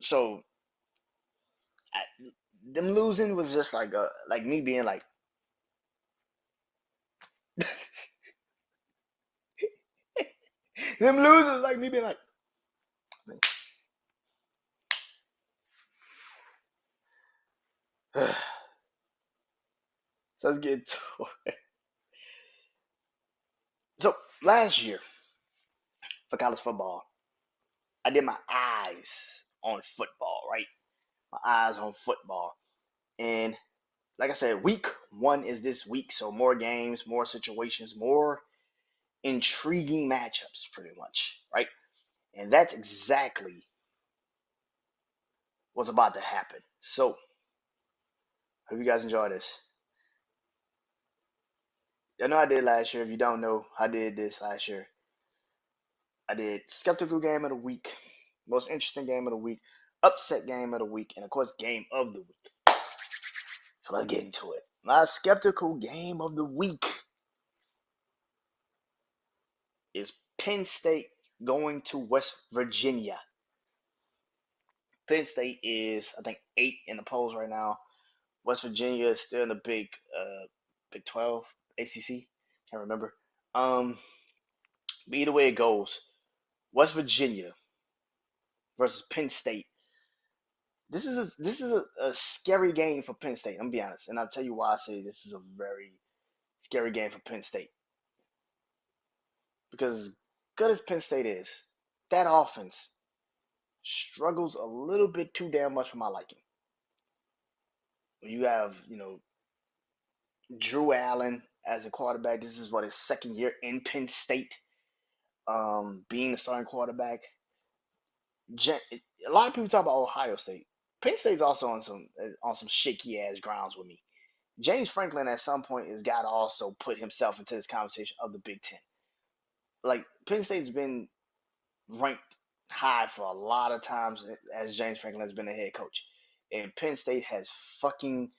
So I, them losing was just like me being like, Them losers like me being like, so let's get to it. So last year for college football, I did my eyes on football, right? My eyes on football. And like I said, week one is this week, so more games, more situations, more intriguing matchups, pretty much, right? And that's exactly what's about to happen. So, hope you guys enjoy this. I know I did last year. If you don't know, I did this last year. I did skeptical game of the week, most interesting game of the week, upset game of the week, and of course, game of the week. So let's get into it. My skeptical game of the week is Penn State going to West Virginia. Penn State is, I think, 8 in the polls right now. West Virginia is still in the Big 12, ACC. Can't remember. But either way it goes, West Virginia versus Penn State. This is a scary game for Penn State. I'm gonna be honest, and I'll tell you why I say this is a very scary game for Penn State. Because as good as Penn State is, that offense struggles a little bit too damn much for my liking. You have, Drew Allen as a quarterback. This is what his second year in Penn State, being the starting quarterback. A lot of people talk about Ohio State. Penn State's also on some shaky ass grounds with me. James Franklin at some point has got to also put himself into this conversation of the Big Ten. Like Penn State's been ranked high for a lot of times as James Franklin has been the head coach, and Penn State has fucking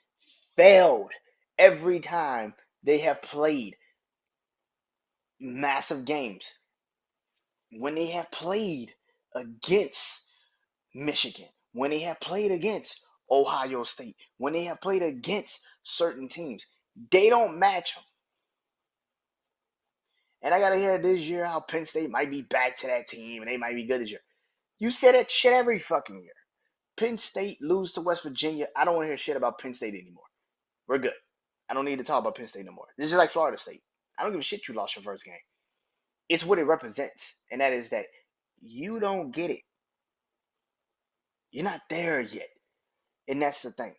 failed every time they have played massive games. When they have played against Michigan, when they have played against Ohio State, when they have played against certain teams, they don't match them. And I gotta hear this year how Penn State might be back to that team and they might be good this year. You say that shit every fucking year. Penn State lose to West Virginia. I don't want to hear shit about Penn State anymore. We're good. I don't need to talk about Penn State no more. This is like Florida State. I don't give a shit you lost your first game. It's what it represents, and that is that you don't get it. You're not there yet, and that's the thing.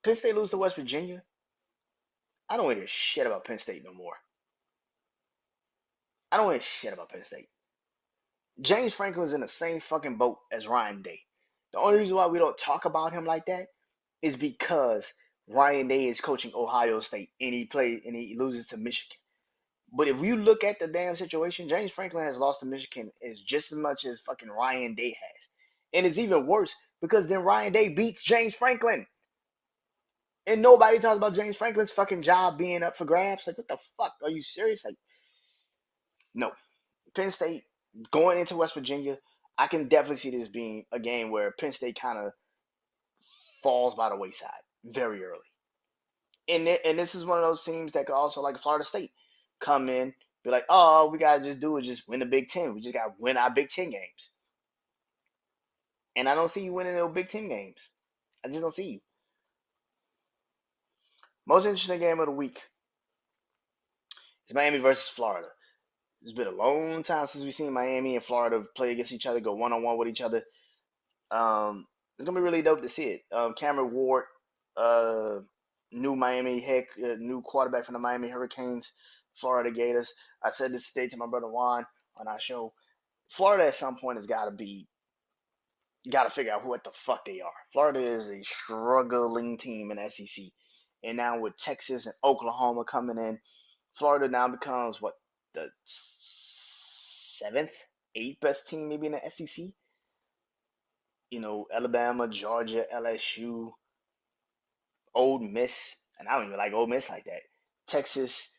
Penn State lose to West Virginia. I don't want to hear shit about Penn State no more. I don't want to hear shit about Penn State. James Franklin's in the same fucking boat as Ryan Day. The only reason why we don't talk about him like that is because Ryan Day is coaching Ohio State and he loses to Michigan. But if you look at the damn situation, James Franklin has lost to Michigan is just as much as fucking Ryan Day has. And it's even worse because then Ryan Day beats James Franklin. And nobody talks about James Franklin's fucking job being up for grabs. Like, what the fuck? Are you serious? Like, no. Penn State going into West Virginia, I can definitely see this being a game where Penn State kind of falls by the wayside very early. And this is one of those teams that could also, like Florida State, come in, be like, oh, all we gotta just do is just win the Big Ten. We just gotta win our Big Ten games. And I don't see you winning those Big Ten games. I just don't see you. Most interesting game of the week is Miami versus Florida. It's been a long time since we've seen Miami and Florida play against each other, go one on one with each other. It's gonna be really dope to see it. Cameron Ward, uh, new quarterback from the Miami Hurricanes, Florida Gators. I said this today to my brother Juan on our show. Florida at some point has got to figure out what the fuck they are. Florida is a struggling team in SEC, and now with Texas and Oklahoma coming in, Florida now becomes what the seventh, eighth best team maybe in the SEC. Alabama, Georgia, LSU, Old Miss, and I don't even like Old Miss like that. Texas,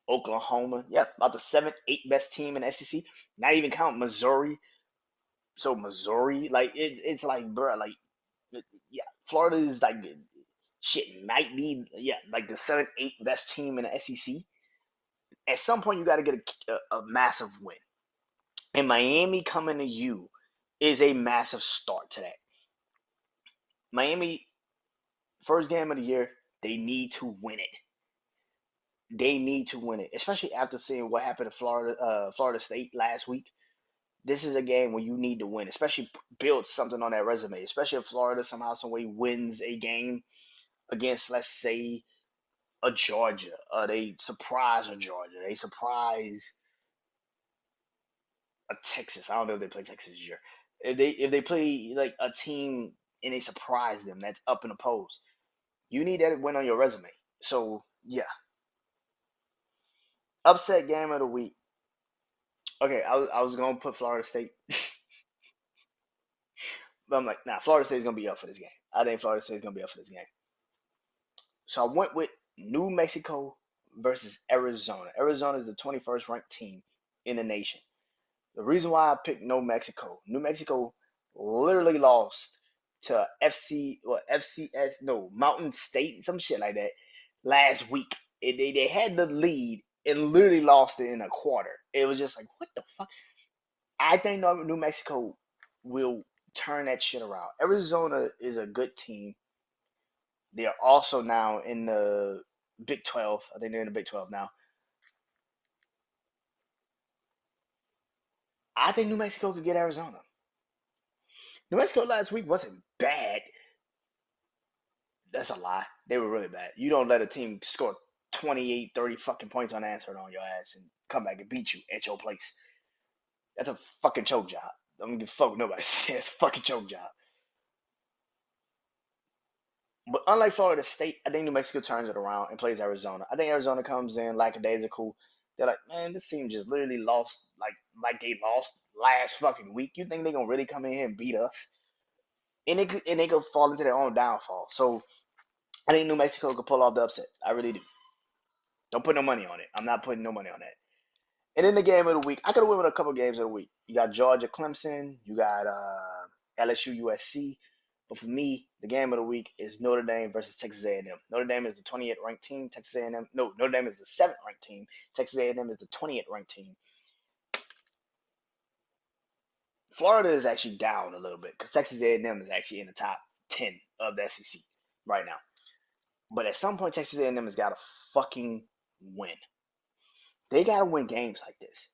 Oklahoma, yeah, about the seventh, eighth best team in the SEC. Not even count Missouri. So Missouri, like it's like, bro, like yeah, Florida is like shit might be like the seventh, eighth best team in the SEC. At some point, you got to get a massive win. And Miami coming to you is a massive start to that. Miami, first game of the year, they need to win it. They need to win it, especially after seeing what happened to Florida State last week. This is a game where you need to win, especially build something on that resume. Especially if Florida somehow, some way wins a game against, let's say, a Georgia. They surprise a Georgia. They surprise a Texas. I don't know if they play Texas this year. If they play like a team and they surprise them, that's up in the polls. You need that win on your resume. So yeah, upset game of the week. Okay, I was gonna put Florida State, but I'm like, nah, Florida State's gonna be up for this game. I think Florida State's gonna be up for this game. So I went with New Mexico versus Arizona. Arizona is the 21st ranked team in the nation. The reason why I picked New Mexico literally lost to FCS, no, Mountain State, some shit like that, last week. They had the lead and literally lost it in a quarter. It was just like, what the fuck? I think New Mexico will turn that shit around. Arizona is a good team. They are also now in the Big 12. I think they're in the Big 12 now. I think New Mexico could get Arizona. New Mexico last week wasn't bad. That's a lie. They were really bad. You don't let a team score 28, 30 fucking points unanswered on your ass and come back and beat you at your place. That's a fucking choke job. I don't give a fuck what nobody says. It's a fucking choke job. But unlike Florida State, I think New Mexico turns it around and plays Arizona. I think Arizona comes in lackadaisical. They're like, man, this team just literally lost like they lost last fucking week. You think they're gonna really come in here and beat us? And they could fall into their own downfall. So I think New Mexico could pull off the upset. I really do. Don't put no money on it. I'm not putting no money on that. And in the game of the week, I could have went with a couple games of the week. You got Georgia Clemson, you got LSU USC. But for me, the game of the week is Notre Dame versus Texas A&M. Notre Dame is the 20th ranked team. Texas A&M, no, Notre Dame is the 7th ranked team. Texas A&M is the 20th ranked team. Florida is actually down a little bit because Texas A&M is actually in the top 10 of the SEC right now. But at some point, Texas A&M has got to fucking win. They got to win games like this.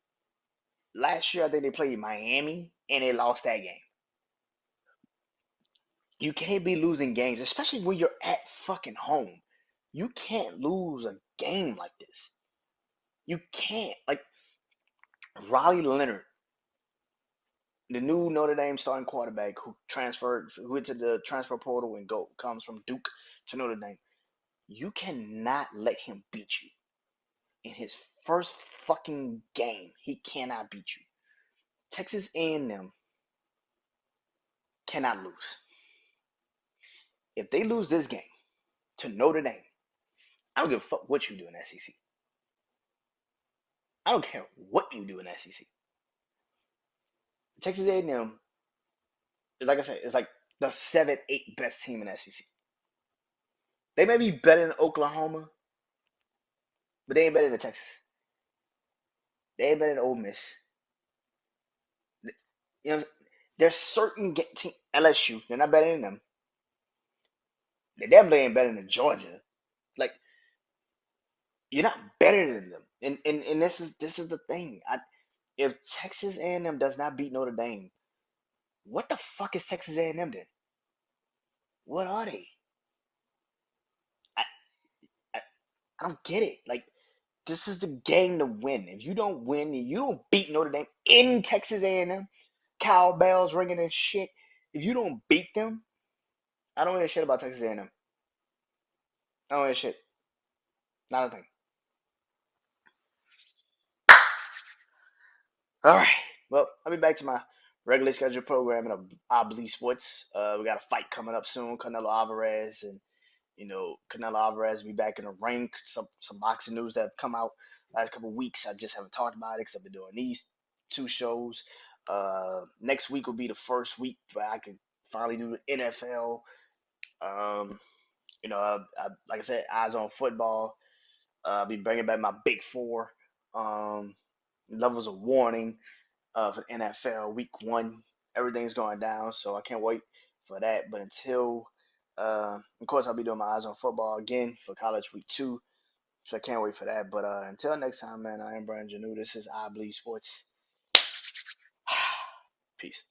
Last year, I think they played Miami and they lost that game. You can't be losing games, especially when you're at fucking home. You can't lose a game like this. You can't. Like Riley Leonard, the new Notre Dame starting quarterback who went to the transfer portal and comes from Duke to Notre Dame. You cannot let him beat you in his first fucking game. He cannot beat you. Texas A&M cannot lose. If they lose this game to Notre Dame, I don't give a fuck what you do in SEC. I don't care what you do in SEC. Texas A&M, like I said, is like the 7, 8 best team in SEC. They may be better than Oklahoma, but they ain't better than Texas. They ain't better than Ole Miss. You know, there's certain LSU. They're not better than them. They definitely ain't better than Georgia. Like you're not better than them. And this is the thing. If Texas A&M does not beat Notre Dame, what the fuck is Texas A&M then? What are they? I, I I don't get it. Like this is the game to win. If you don't win, you don't beat Notre Dame in Texas A&M, cowbells ringing and shit. If you don't beat them, I don't hear shit about Texas A&M. I don't hear shit. Not a thing. All right. Well, I'll be back to my regularly scheduled programming of Obli Sports. We got a fight coming up soon. Canelo Alvarez and Canelo Alvarez will be back in the ring. Some boxing news that have come out last couple of weeks. I just haven't talked about it because I've been doing these two shows. Next week will be the first week where I can finally do the NFL. Um, like I said, eyes on football. I'll be bringing back my big four. Levels of warning. for the NFL Week 1. Everything's going down, so I can't wait for that. But until, of course, I'll be doing my eyes on football again for college Week 2, so I can't wait for that. But until next time, man, I am Brandon Janeau. This is I Believe Sports. Peace.